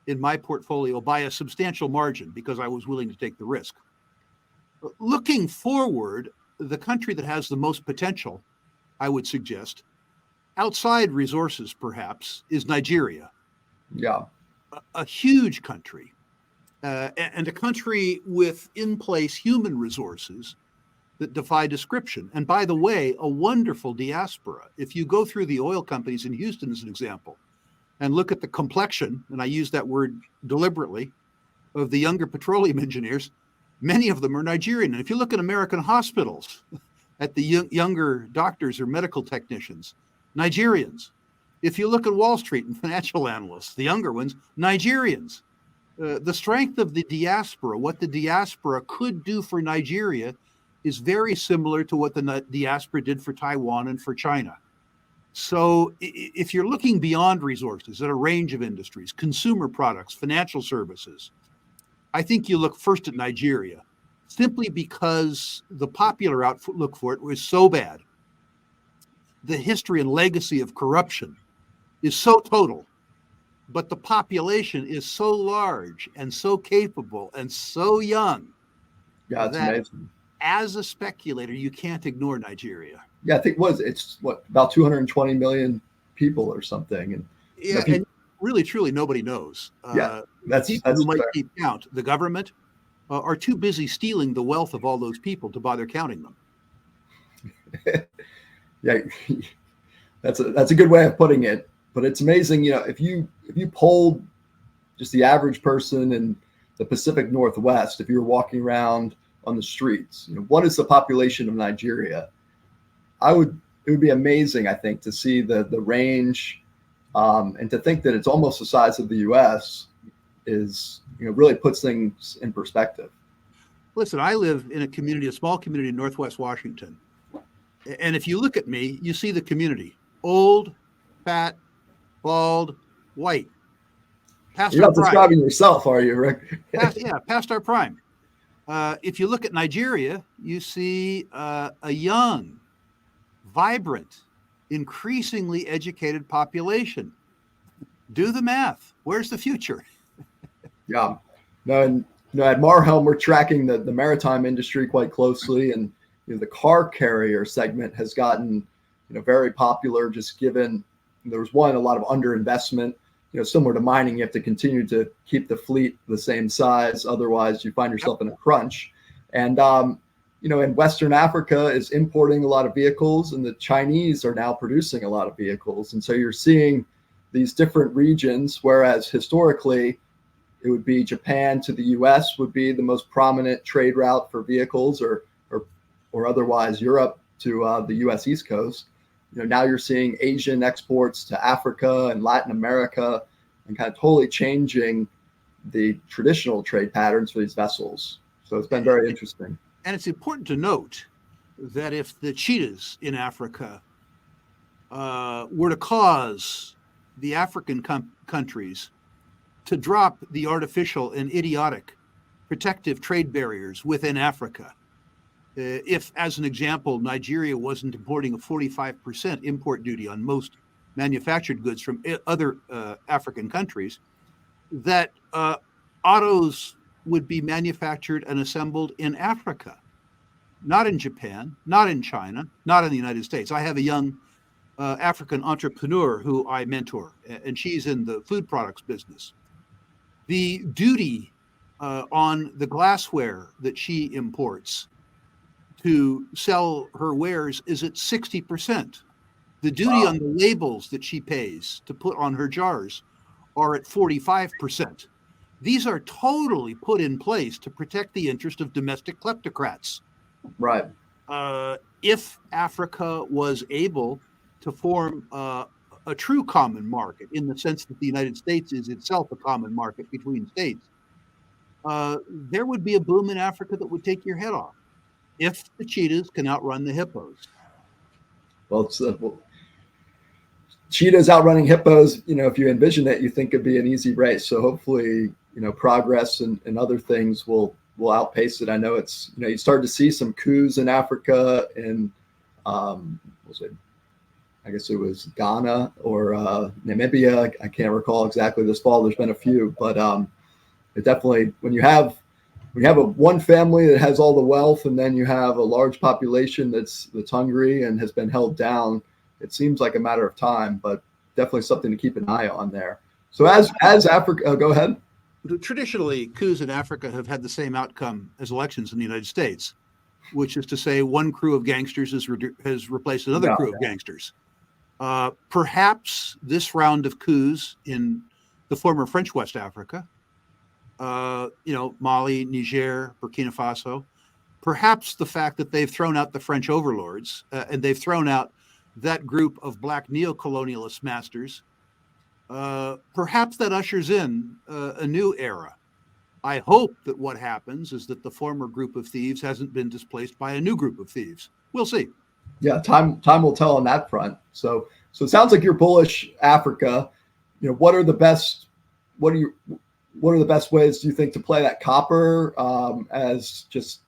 S2: in my portfolio by a substantial margin because I was willing to take the risk. Looking forward, the country that has the most potential, I would suggest, outside resources perhaps, is Nigeria.
S1: Yeah.
S2: A huge country, and a country with in place human resources that defy description. And by the way, a wonderful diaspora. If you go through the oil companies in Houston as an example and look at the complexion, and I use that word deliberately, of the younger petroleum engineers, many of them are Nigerian. And if you look at American hospitals, at the younger doctors or medical technicians, Nigerians. If you look at Wall Street and financial analysts, the younger ones, Nigerians. The strength of the diaspora, what the diaspora could do for Nigeria, is very similar to what the diaspora did for Taiwan and for China. So if you're looking beyond resources at a range of industries, consumer products, financial services, I think you look first at Nigeria, simply because the popular outlook for it was so bad. The history and legacy of corruption is so total, but the population is so large and so capable and so young.
S1: Yeah, it's amazing.
S2: As a speculator, you can't ignore Nigeria.
S1: Yeah, I think it's about 220 million people or something. And
S2: yeah, and really, truly, nobody knows.
S1: Yeah,
S2: that's who might keep count. The government are too busy stealing the wealth of all those people to bother counting them.
S1: Yeah, that's a good way of putting it. But it's amazing, if you polled just the average person in the Pacific Northwest, if you were walking around on the streets, what is the population of Nigeria? It would be amazing, I think, to see the range, and to think that it's almost the size of the U.S. is, really puts things in perspective.
S2: Listen, I live in a small community in Northwest Washington. And if you look at me, you see the community: old, fat, bald, white.
S1: You're not describing yourself, are you, Rick?
S2: Past our prime. If you look at Nigeria, you see a young, vibrant, increasingly educated population. Do the math. Where's the future?
S1: Yeah. No, and at Marhelm, we're tracking the maritime industry quite closely, and the car carrier segment has gotten very popular, just given there was a lot of underinvestment. Similar to mining, you have to continue to keep the fleet the same size, otherwise you find yourself in a crunch. And and Western Africa is importing a lot of vehicles, and the Chinese are now producing a lot of vehicles. And so you're seeing these different regions, whereas historically it would be Japan to the US would be the most prominent trade route for vehicles, or otherwise Europe to the US East Coast. Now you're seeing Asian exports to Africa and Latin America, and kind of totally changing the traditional trade patterns for these vessels. So it's been very interesting.
S2: And it's important to note that if the cheetahs in Africa were to cause the African countries to drop the artificial and idiotic protective trade barriers within Africa, if, as an example, Nigeria wasn't importing a 45% import duty on most manufactured goods from other African countries, that autos would be manufactured and assembled in Africa, not in Japan, not in China, not in the United States. I have a young African entrepreneur who I mentor, and she's in the food products business. The duty on the glassware that she imports to sell her wares is at 60%. The duty on the labels that she pays to put on her jars are at 45%. These are totally put in place to protect the interest of domestic kleptocrats.
S1: Right.
S2: If Africa was able to form a true common market, in the sense that the United States is itself a common market between states, there would be a boom in Africa that would take your head off, if the cheetahs can outrun the hippos.
S1: Well, cheetahs outrunning hippos, if you envision it, you think it'd be an easy race. So hopefully, progress and other things will outpace it. I know it's, you start to see some coups in Africa, and I guess it was Ghana or Namibia. I can't recall exactly this fall. There's been a few, but it definitely, when you have one family that has all the wealth, and then you have a large population that's hungry and has been held down, it seems like a matter of time, but definitely something to keep an eye on there. So as Africa, go ahead.
S2: Traditionally, coups in Africa have had the same outcome as elections in the United States, which is to say one crew of gangsters has replaced another crew of gangsters. Perhaps this round of coups in the former French West Africa, Mali, Niger, Burkina Faso, perhaps the fact that they've thrown out the French overlords and they've thrown out that group of black neo-colonialist masters, perhaps that ushers in a new era. I hope that what happens is that the former group of thieves hasn't been displaced by a new group of thieves. We'll see.
S1: Yeah, time will tell on that front. So it sounds like you're bullish Africa. What are the best ways do you think to play that copper as just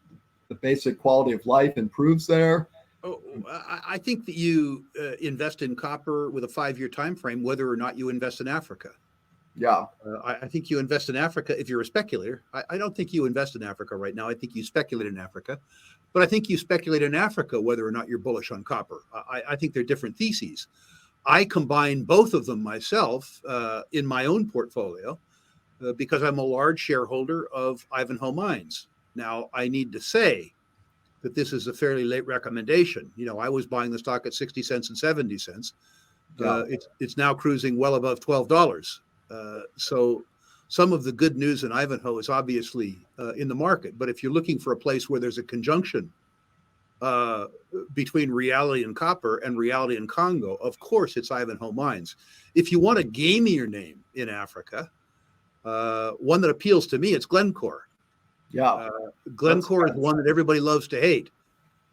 S1: the basic quality of life improves there?
S2: Oh, I think that you invest in copper with a 5-year time frame, whether or not you invest in Africa.
S1: Yeah,
S2: I think you invest in Africa if you're a speculator. I don't think you invest in Africa right now. I think you speculate in Africa, but I think you speculate in Africa whether or not you're bullish on copper. I think they're different theses. I combine both of them myself in my own portfolio because I'm a large shareholder of Ivanhoe Mines. Now, I need to say that this is a fairly late recommendation. I was buying the stock at 60 cents and 70 cents. It's now cruising well above $12. So some of the good news in Ivanhoe is obviously in the market. But if you're looking for a place where there's a conjunction between reality and copper and reality and Congo, of course, it's Ivanhoe Mines. If you want a gamier name in Africa, one that appeals to me, it's Glencore.
S1: Yeah.
S2: Glencore is one that everybody loves to hate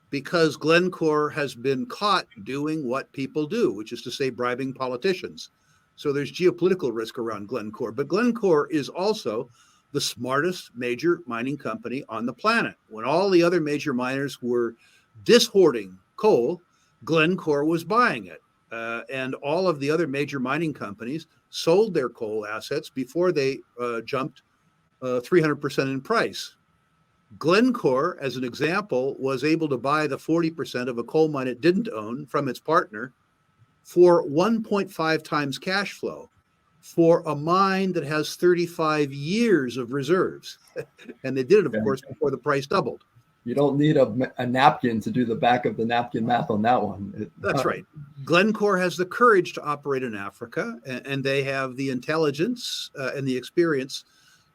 S2: because Glencore has been caught doing what people do, which is to say bribing politicians. So there's geopolitical risk around Glencore. But Glencore is also the smartest major mining company on the planet. When all the other major miners were dishoarding coal, Glencore was buying it. And all of the other major mining companies sold their coal assets before they jumped 300% in price. Glencore, as an example, was able to buy the 40% of a coal mine it didn't own from its partner for 1.5 times cash flow for a mine that has 35 years of reserves. And they did it, of course, before the price doubled.
S1: You don't need a napkin to do the back of the napkin math on that one.
S2: That's right. Glencore has the courage to operate in Africa, and they have the intelligence and the experience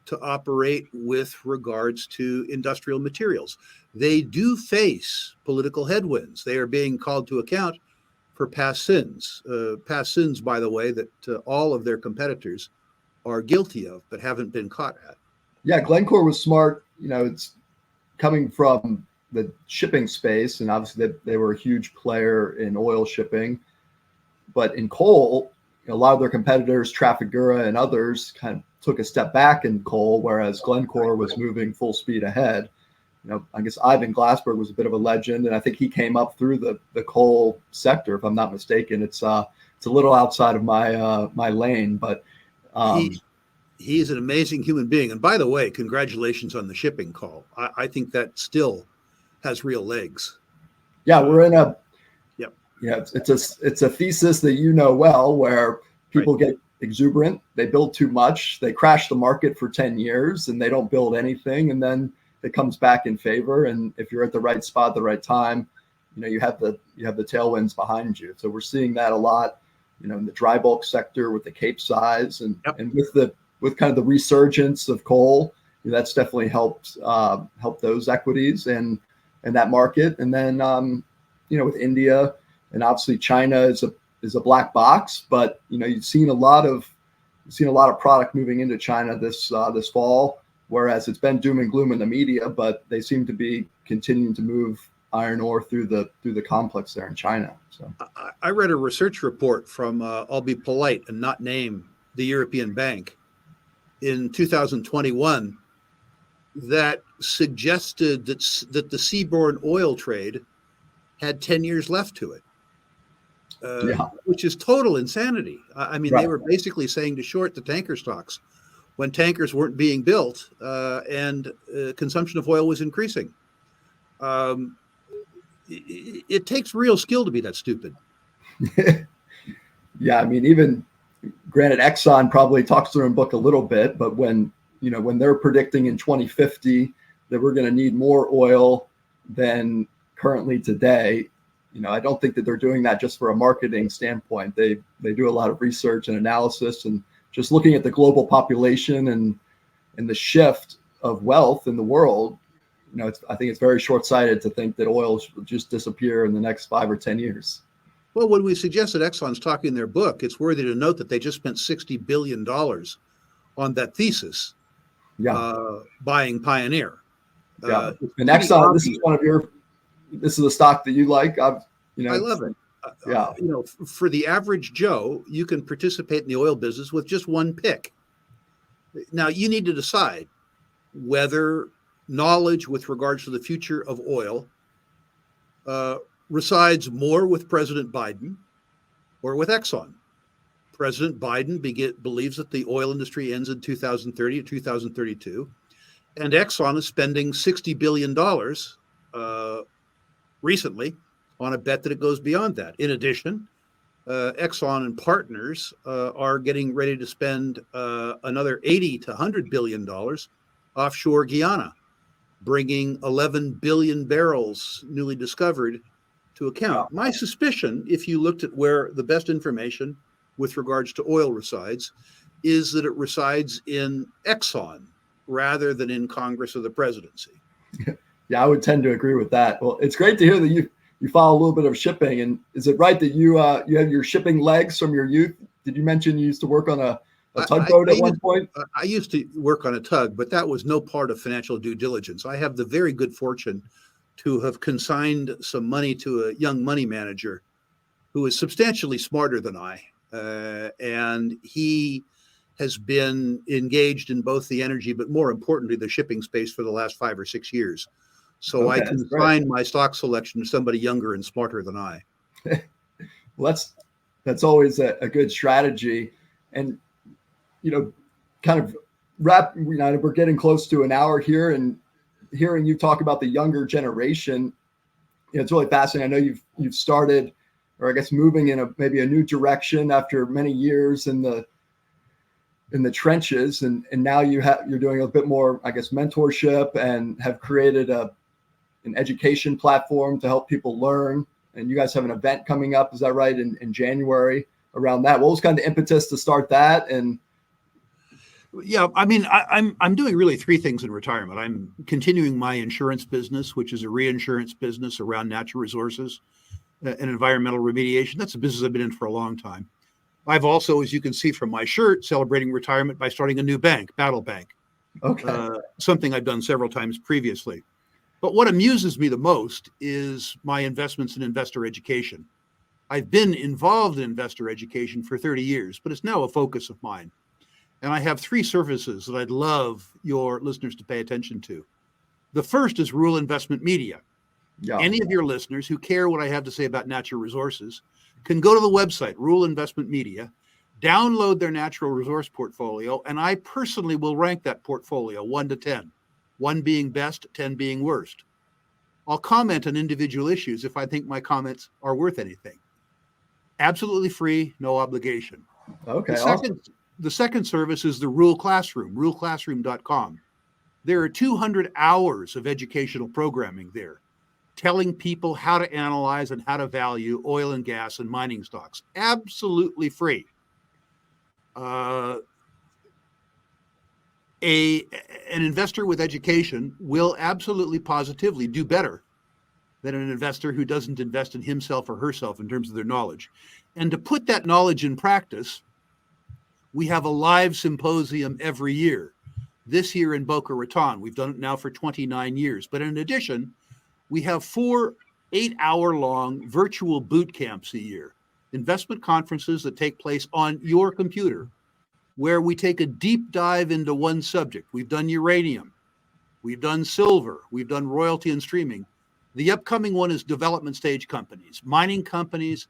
S2: to operate with regards to industrial materials. They do face political headwinds. They are being called to account for past sins, by the way, that all of their competitors are guilty of, but haven't been caught at.
S1: Yeah, Glencore was smart. It's coming from the shipping space, and obviously they were a huge player in oil shipping. But in coal, a lot of their competitors, Trafigura and others, kind of took a step back in coal, whereas Glencore was moving full speed ahead. I guess Ivan Glassberg was a bit of a legend, and I think he came up through the coal sector, if I'm not mistaken. It's a little outside of my lane, but
S2: he is an amazing human being. And by the way, congratulations on the shipping call. I think that still has real legs.
S1: Yeah, we're in a
S2: Yep.
S1: Yeah, it's a thesis that well, where people get exuberant, they build too much, they crash the market for 10 years, and they don't build anything, and then it comes back in favor. And if you're at the right spot at the right time, you have the tailwinds behind you. So we're seeing that a lot, in the dry bulk sector with the Capesize and with kind of the resurgence of coal. That's definitely helped those equities and that market. And then with India and obviously China is a black box, but you've seen a lot of product moving into China this fall. Whereas it's been doom and gloom in the media, but they seem to be continuing to move iron ore through the complex there in China. So
S2: I read a research report from, I'll be polite and not name the European Bank, in 2021 that suggested that the seaborne oil trade had 10 years left to it. which is total insanity. I mean,
S1: Right.
S2: they were basically saying to short the tanker stocks when tankers weren't being built and consumption of oil was increasing. It takes real skill to be that stupid.
S1: Yeah, I mean, even granted, Exxon probably talks through in book a little bit, but when they're predicting in 2050 that we're going to need more oil than currently today, I don't think that they're doing that just for a marketing standpoint. They do a lot of research and analysis, and just looking at the global population and the shift of wealth in the world. I think it's very short-sighted to think that oil will just disappear in the next 5 or 10 years.
S2: Well, when we suggest that Exxon's talking in their book, it's worthy to note that they just spent $60 billion on that thesis, buying Pioneer.
S1: And Exxon, this is a stock that you like.
S2: I love it. For the average Joe, you can participate in the oil business with just one pick. Now, you need to decide whether knowledge with regards to the future of oil resides more with President Biden or with Exxon. President Biden believes that the oil industry ends in 2030 or 2032, and Exxon is spending $60 billion recently on a bet that it goes beyond that. In addition, Exxon and partners are getting ready to spend another $80 to $100 billion offshore Guyana, bringing 11 billion barrels newly discovered to account. My suspicion, if you looked at where the best information with regards to oil resides, is that it resides in Exxon rather than in Congress or the presidency.
S1: Yeah, I would tend to agree with that. Well, it's great to hear that you follow a little bit of shipping. And is it right that you have your shipping legs from your youth? Did you mention you used to work on a tugboat at one point?
S2: I used to work on a tug, but that was no part of financial due diligence. I have the very good fortune to have consigned some money to a young money manager who is substantially smarter than I. And he has been engaged in both the energy, but more importantly, the shipping space for the last 5 or 6 years. So I consign my stock selection to somebody younger and smarter than I.
S1: Well, that's always a good strategy. And, kind of we're getting close to an hour here, and hearing you talk about the younger generation, it's really fascinating. I know you've started, or I guess moving in maybe a new direction after many years in the trenches, and now you're doing a bit more, I guess, mentorship, and have created an education platform to help people learn. And you guys have an event coming up, is that right, in January around that? What was kind of the impetus to start that? And
S2: yeah, I mean, I'm doing really 3 things in retirement. I'm continuing my insurance business, which is a reinsurance business around natural resources and environmental remediation. That's a business I've been in for a long time. I've also, as you can see from my shirt, celebrating retirement by starting a new bank, Battle Bank. Something I've done several times previously. But what amuses me the most is my investments in investor education. I've been involved in investor education for 30 years, but it's now a focus of mine. And I have 3 services that I'd love your listeners to pay attention to. The first is Rural Investment Media. Yeah. Any of your listeners who care what I have to say about natural resources can go to the website, Rural Investment Media, download their natural resource portfolio, and I personally will rank that portfolio 1 to 10, 1 being best, 10 being worst. I'll comment on individual issues if I think my comments are worth anything. Absolutely free, no obligation.
S1: Okay.
S2: The second service is the Rural Classroom, ruralclassroom.com. There are 200 hours of educational programming there, telling people how to analyze and how to value oil and gas and mining stocks. Absolutely free. An investor with education will absolutely positively do better than an investor who doesn't invest in himself or herself in terms of their knowledge. And to put that knowledge in practice, we have a live symposium every year. This year in Boca Raton, we've done it now for 29 years. But in addition, we have 4 8-hour-long virtual boot camps a year, investment conferences that take place on your computer, where we take a deep dive into one subject. We've done uranium, we've done silver, we've done royalty and streaming. The upcoming one is development stage companies, mining companies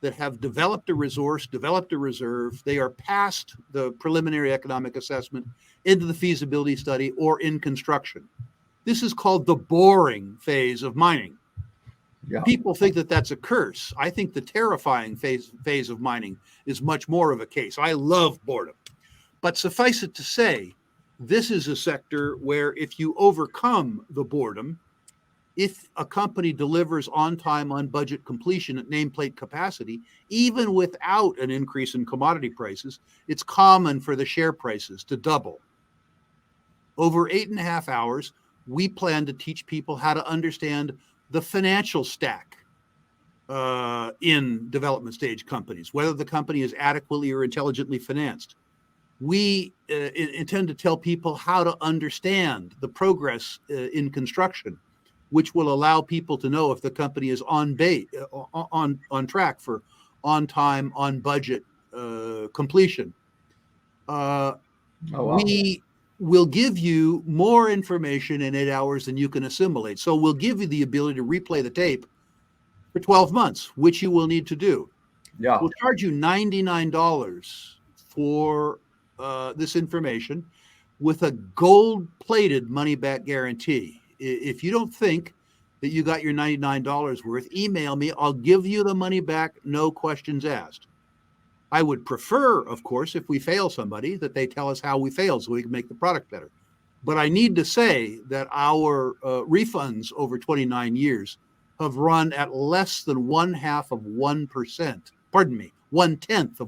S2: that have developed a resource, developed a reserve. They are past the preliminary economic assessment, into the feasibility study, or in construction. This is called the boring phase of mining.
S1: Yeah.
S2: People think that that's a curse. I think the terrifying phase of mining is much more of a case. I love boredom. But suffice it to say, this is a sector where if you overcome the boredom, if a company delivers on time, on budget completion at nameplate capacity, even without an increase in commodity prices, it's common for the share prices to double. Over 8.5 hours, we plan to teach people how to understand the financial stack in development stage companies, whether the company is adequately or intelligently financed. We intend to tell people how to understand the progress in construction, which will allow people to know if the company is on track for on time, on budget completion.
S1: Oh, wow.
S2: We will give you more information in 8 hours than you can assimilate. So we'll give you the ability to replay the tape for 12 months, which you will need to do.
S1: Yeah.
S2: We'll charge you $99 for this information with a gold-plated money-back guarantee. If you don't think that you got your $99 worth, email me. I'll give you the money back, no questions asked. I would prefer, of course, if we fail somebody, that they tell us how we failed so we can make the product better. But I need to say that our refunds over 29 years have run at less than 1/10 of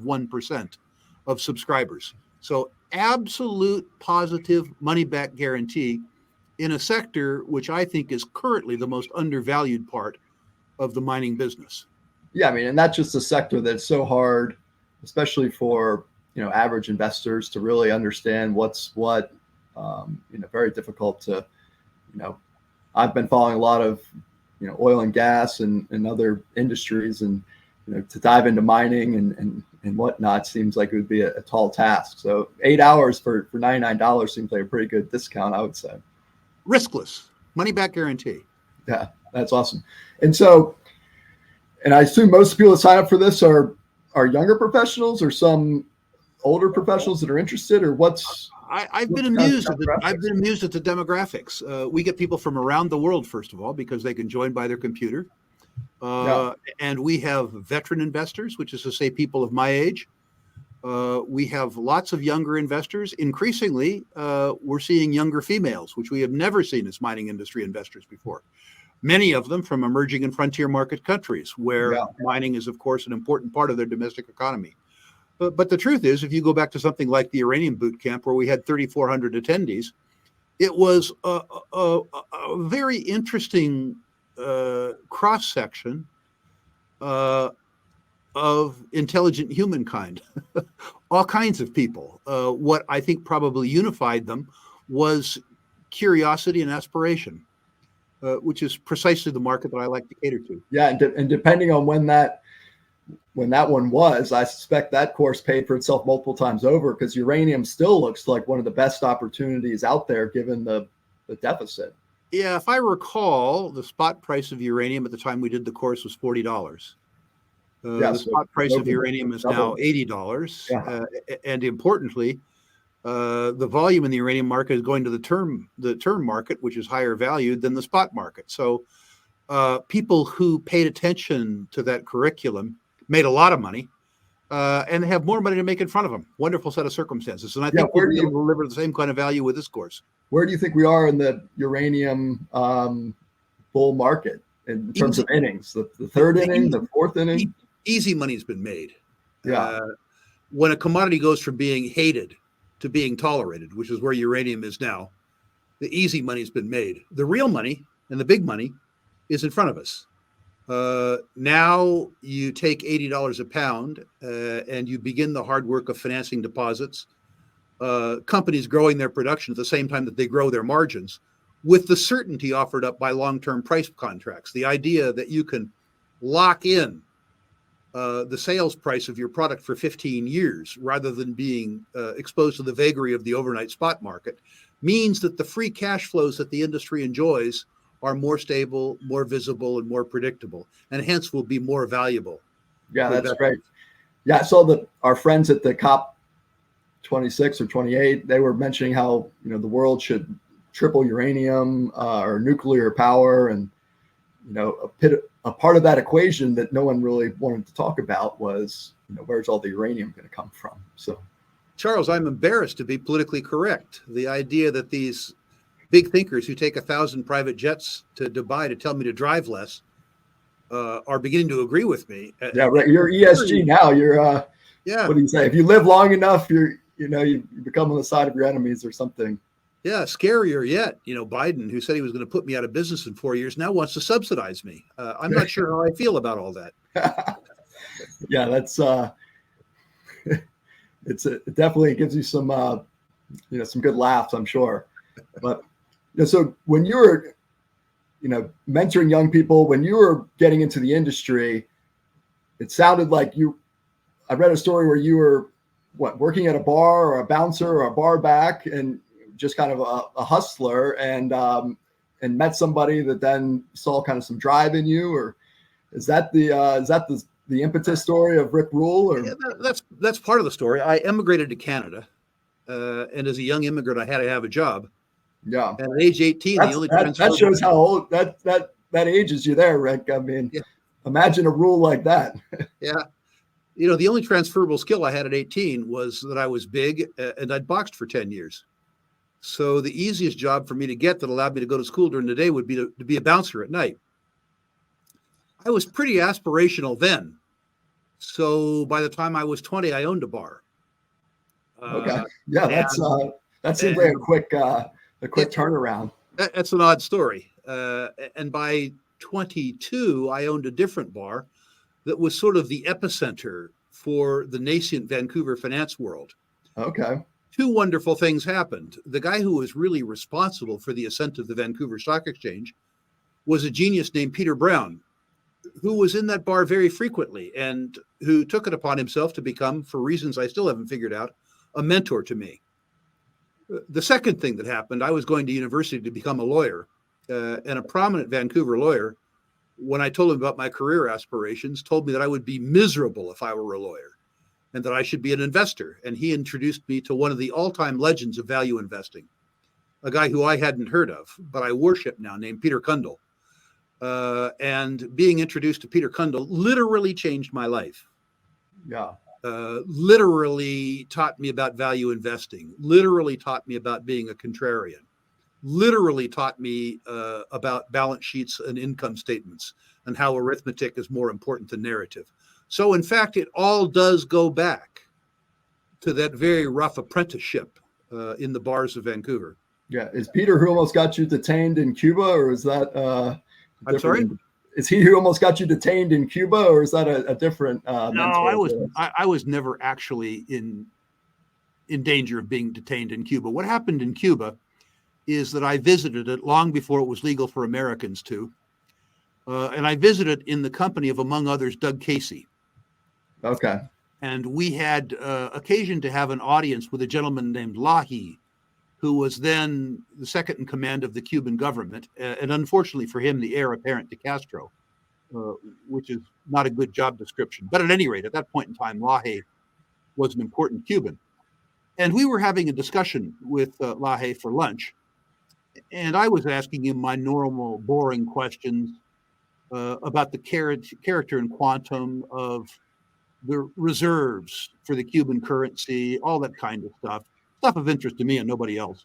S2: 1% of subscribers. So absolute positive money back guarantee in a sector which I think is currently the most undervalued part of the mining business.
S1: Yeah, I mean, and that's just a sector that's so hard, especially for average investors, to really understand what's what. Very difficult to, I've been following a lot of oil and gas and other industries, and to dive into mining and whatnot seems like it would be a tall task. So 8 hours for $99 seems like a pretty good discount, I would say.
S2: Riskless money back guarantee.
S1: Yeah, that's awesome. And I assume most people that sign up for this are younger professionals or some older professionals that are interested, or what's?
S2: I've been amused at the demographics. We get people from around the world, first of all, because they can join by their computer. And we have veteran investors, which is to say people of my age. We have lots of younger investors. Increasingly, we're seeing younger females, which we have never seen as mining industry investors before. Many of them from emerging and frontier market countries, where mining is, of course, an important part of their domestic economy. But the truth is, if you go back to something like the Uranium boot camp, where we had 3,400 attendees, it was a very interesting cross-section of intelligent humankind, all kinds of people. What I think probably unified them was curiosity and aspiration, which is precisely the market that I like to cater to.
S1: Yeah, and depending on when that one was, I suspect that course paid for itself multiple times over, because uranium still looks like one of the best opportunities out there given the deficit.
S2: Yeah, if I recall, the spot price of uranium at the time we did the course was $40. The spot price of uranium is now $80. Yeah. And importantly, the volume in the uranium market is going to the term market, which is higher valued than the spot market. So people who paid attention to that curriculum made a lot of money, and they have more money to make in front of them. Wonderful set of circumstances. And I think we'll be able to deliver the same kind of value with this course.
S1: Where do you think we are in the uranium bull market in terms of innings? The third inning, the fourth inning?
S2: Easy money's been made.
S1: Yeah.
S2: When a commodity goes from being hated to being tolerated, which is where uranium is now, the easy money's been made. The real money and the big money is in front of us. Now you take $80 a pound and you begin the hard work of financing deposits, companies growing their production at the same time that they grow their margins, with the certainty offered up by long-term price contracts. The idea that you can lock in the sales price of your product for 15 years rather than being exposed to the vagary of the overnight spot market means that the free cash flows that the industry enjoys are more stable, more visible, and more predictable, and hence will be more valuable.
S1: Yeah,
S2: So
S1: that's great. Yeah, I saw that our friends at the COP 26 or 28, they were mentioning how, the world should triple uranium or nuclear power. And, a part of that equation that no one really wanted to talk about was, where's all the uranium going to come from? So,
S2: Charles, I'm embarrassed to be politically correct. The idea that these big thinkers who take 1,000 private jets to Dubai to tell me to drive less are beginning to agree with me.
S1: yeah, right. You're ESG now. You're,
S2: Yeah.
S1: What do you say? If you live long enough, you become on the side of your enemies or something.
S2: Yeah, scarier yet. Biden, who said he was going to put me out of business in 4 years, now wants to subsidize me. I'm not sure how I feel about all that.
S1: Yeah, that's it definitely gives you some some good laughs, I'm sure. But so when you were mentoring young people, when you were getting into the industry, it sounded like I read a story where you were working at a bar or a bouncer or a bar back and just kind of a hustler and met somebody that then saw kind of some drive in you. Or is that the impetus story of Rick Rule? Or
S2: Yeah, that's part of the story. I emigrated to Canada, and as a young immigrant, I had to have a job.
S1: Yeah,
S2: and at age 18, the only
S1: that shows how old that ages you there, Rick. I mean,
S2: yeah.
S1: Imagine a rule like that.
S2: Yeah. The only transferable skill I had at 18 was that I was big and I'd boxed for 10 years. So the easiest job for me to get that allowed me to go to school during the day would be to be a bouncer at night. I was pretty aspirational then. So by the time I was 20, I owned a bar.
S1: Okay. Yeah, that seems like a quick turnaround.
S2: That's an odd story. And by 22, I owned a different bar that was sort of the epicenter for the nascent Vancouver finance world.
S1: Okay.
S2: Two wonderful things happened. The guy who was really responsible for the ascent of the Vancouver Stock Exchange was a genius named Peter Brown, who was in that bar very frequently and who took it upon himself to become, for reasons I still haven't figured out, a mentor to me. The second thing that happened, I was going to university to become a lawyer, and a prominent Vancouver lawyer, when I told him about my career aspirations, told me that I would be miserable if I were a lawyer and that I should be an investor. And he introduced me to one of the all-time legends of value investing, a guy who I hadn't heard of, but I worship now, named Peter Cundall. And being introduced to Peter Cundall literally changed my life.
S1: Yeah.
S2: Literally taught me about value investing, literally taught me about being a contrarian, literally taught me about balance sheets and income statements and how arithmetic is more important than narrative. So in fact, it all does go back to that very rough apprenticeship in the bars of Vancouver.
S1: Yeah. Is Peter who almost got you detained in Cuba, or is that
S2: I'm sorry?
S1: Is he who almost got you detained in Cuba, or is that a different
S2: No, I was never actually in danger of being detained in Cuba. What happened in Cuba is that I visited it long before it was legal for Americans to. And I visited in the company of, among others, Doug Casey.
S1: Okay.
S2: And we had occasion to have an audience with a gentleman named Lahi, who was then the second in command of the Cuban government. And unfortunately for him, the heir apparent to Castro, which is not a good job description. But at any rate, at that point in time, Lahi was an important Cuban. And we were having a discussion with Lahi for lunch. And I was asking him my normal, boring questions about the character and quantum of the reserves for the Cuban currency, all that kind of stuff of interest to me and nobody else.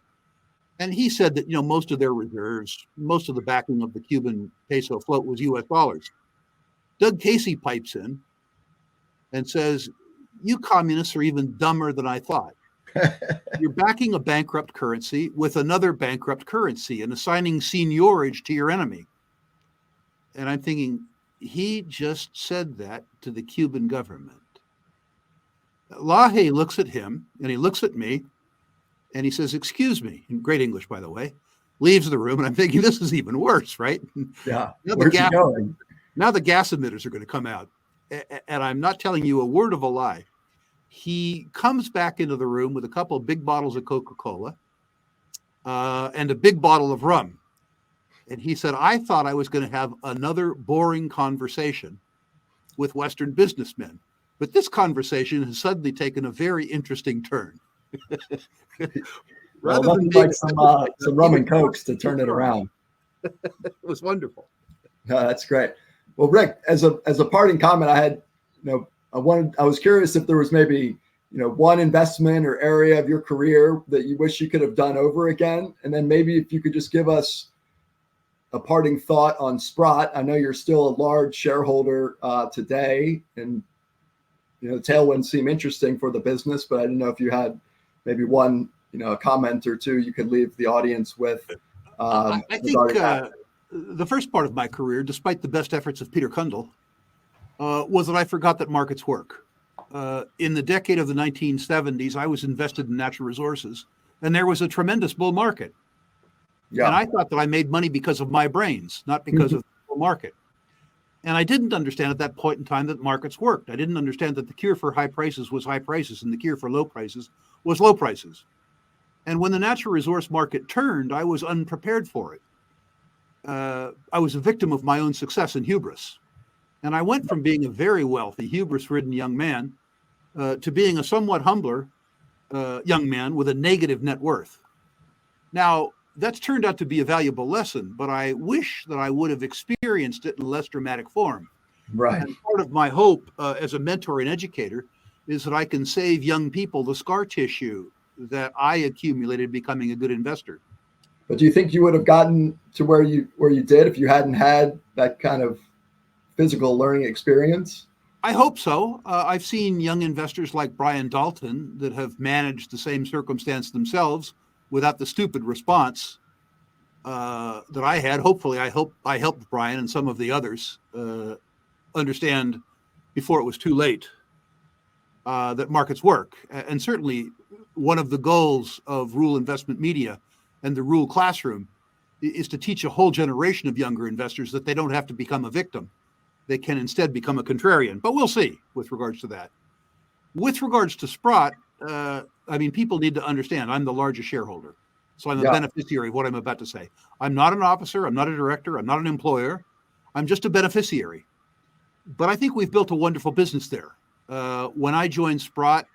S2: And he said that, most of their reserves, most of the backing of the Cuban peso float was US dollars. Doug Casey pipes in and says, "You communists are even dumber than I thought. You're backing a bankrupt currency with another bankrupt currency and assigning seigniorage to your enemy." And I'm thinking, he just said that to the Cuban government. Lahi looks at him and he looks at me and he says, "Excuse me," in great English, by the way, leaves the room. And I'm thinking, this is even worse, right?
S1: Yeah.
S2: Where's he going? Now the gas emitters are going to come out. And I'm not telling you a word of a lie. He comes back into the room with a couple of big bottles of Coca-Cola and a big bottle of rum. And he said, "I thought I was going to have another boring conversation. with Western businessmen. But this conversation has suddenly taken a very interesting turn.
S1: Well,
S2: Rather than
S1: nothing
S2: being
S1: like some rum and cokes to turn it around.
S2: it was wonderful.
S1: That's great. Well, Rick, as a parting comment, I had, I was curious if there was maybe, one investment or area of your career that you wish you could have done over again. And then maybe if you could just give us a parting thought on Sprott. I know you're still a large shareholder today, and the tailwinds seem interesting for the business, but I didn't know if you had maybe one, a comment or two you could leave the audience with.
S2: I think the first part of my career, despite the best efforts of Peter Cundall, was that I forgot that markets work. In the decade of the 1970s, I was invested in natural resources, and there was a tremendous bull market. Yeah. And I thought that I made money because of my brains, not because of the bull market. And I didn't understand at that point in time that markets worked. I didn't understand that the cure for high prices was high prices, and the cure for low prices was low prices. And when the natural resource market turned, I was unprepared for it. I was a victim of my own success and hubris. And I went from being a very wealthy, hubris-ridden young man to being a somewhat humbler young man with a negative net worth. Now, that's turned out to be a valuable lesson, but I wish that I would have experienced it in less dramatic form.
S1: Right.
S2: And part of my hope as a mentor and educator is that I can save young people the scar tissue that I accumulated becoming a good investor.
S1: But do you think you would have gotten to where you did if you hadn't had that kind of physical learning experience?
S2: I hope so. I've seen young investors like Brian Dalton that have managed the same circumstance themselves without the stupid response that I had. Hopefully, I helped Brian and some of the others understand before it was too late that markets work. And certainly one of the goals of Rule Investment Media and the Rule Classroom is to teach a whole generation of younger investors that they don't have to become a victim. They can instead become a contrarian. But we'll see with regards to that. With regards to Sprott, people need to understand I'm the largest shareholder. So I'm a beneficiary of what I'm about to say. I'm not an officer. I'm not a director. I'm not an employer. I'm just a beneficiary. But I think we've built a wonderful business there. When I joined Sprott,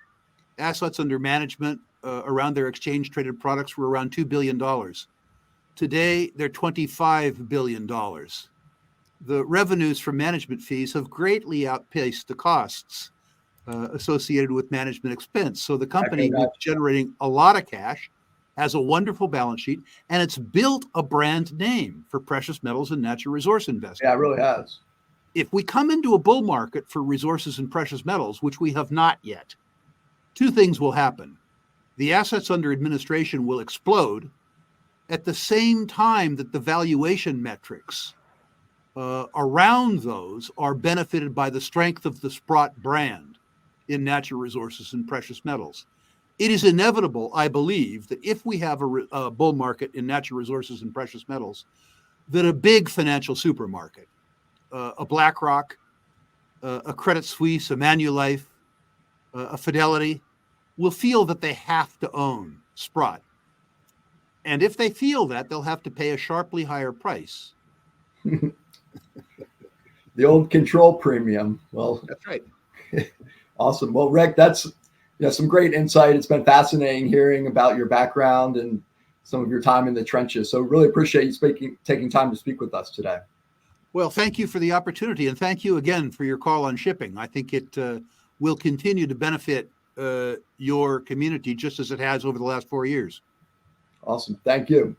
S2: assets under management around their exchange-traded products were around $2 billion. Today, they're $25 billion. The revenues from management fees have greatly outpaced the costs associated with management expense. So the company is generating a lot of cash, has a wonderful balance sheet, and it's built a brand name for precious metals and natural resource investing.
S1: Yeah, it really has.
S2: If we come into a bull market for resources and precious metals, which we have not yet, two things will happen. The assets under administration will explode at the same time that the valuation metrics around those are benefited by the strength of the Sprott brand in natural resources and precious metals. It is inevitable, I believe, that if we have a bull market in natural resources and precious metals, that a big financial supermarket, a BlackRock, a Credit Suisse, a Manulife, a Fidelity, will feel that they have to own Sprott. And if they feel that, they'll have to pay a sharply higher price.
S1: The old control premium. Well,
S2: that's right.
S1: Awesome. Well, Rick, that's some great insight. It's been fascinating hearing about your background and some of your time in the trenches. So really appreciate you taking time to speak with us today.
S2: Well, thank you for the opportunity, and thank you again for your call on shipping. I think it will continue to benefit your community just as it has over the last 4 years.
S1: Awesome. Thank you.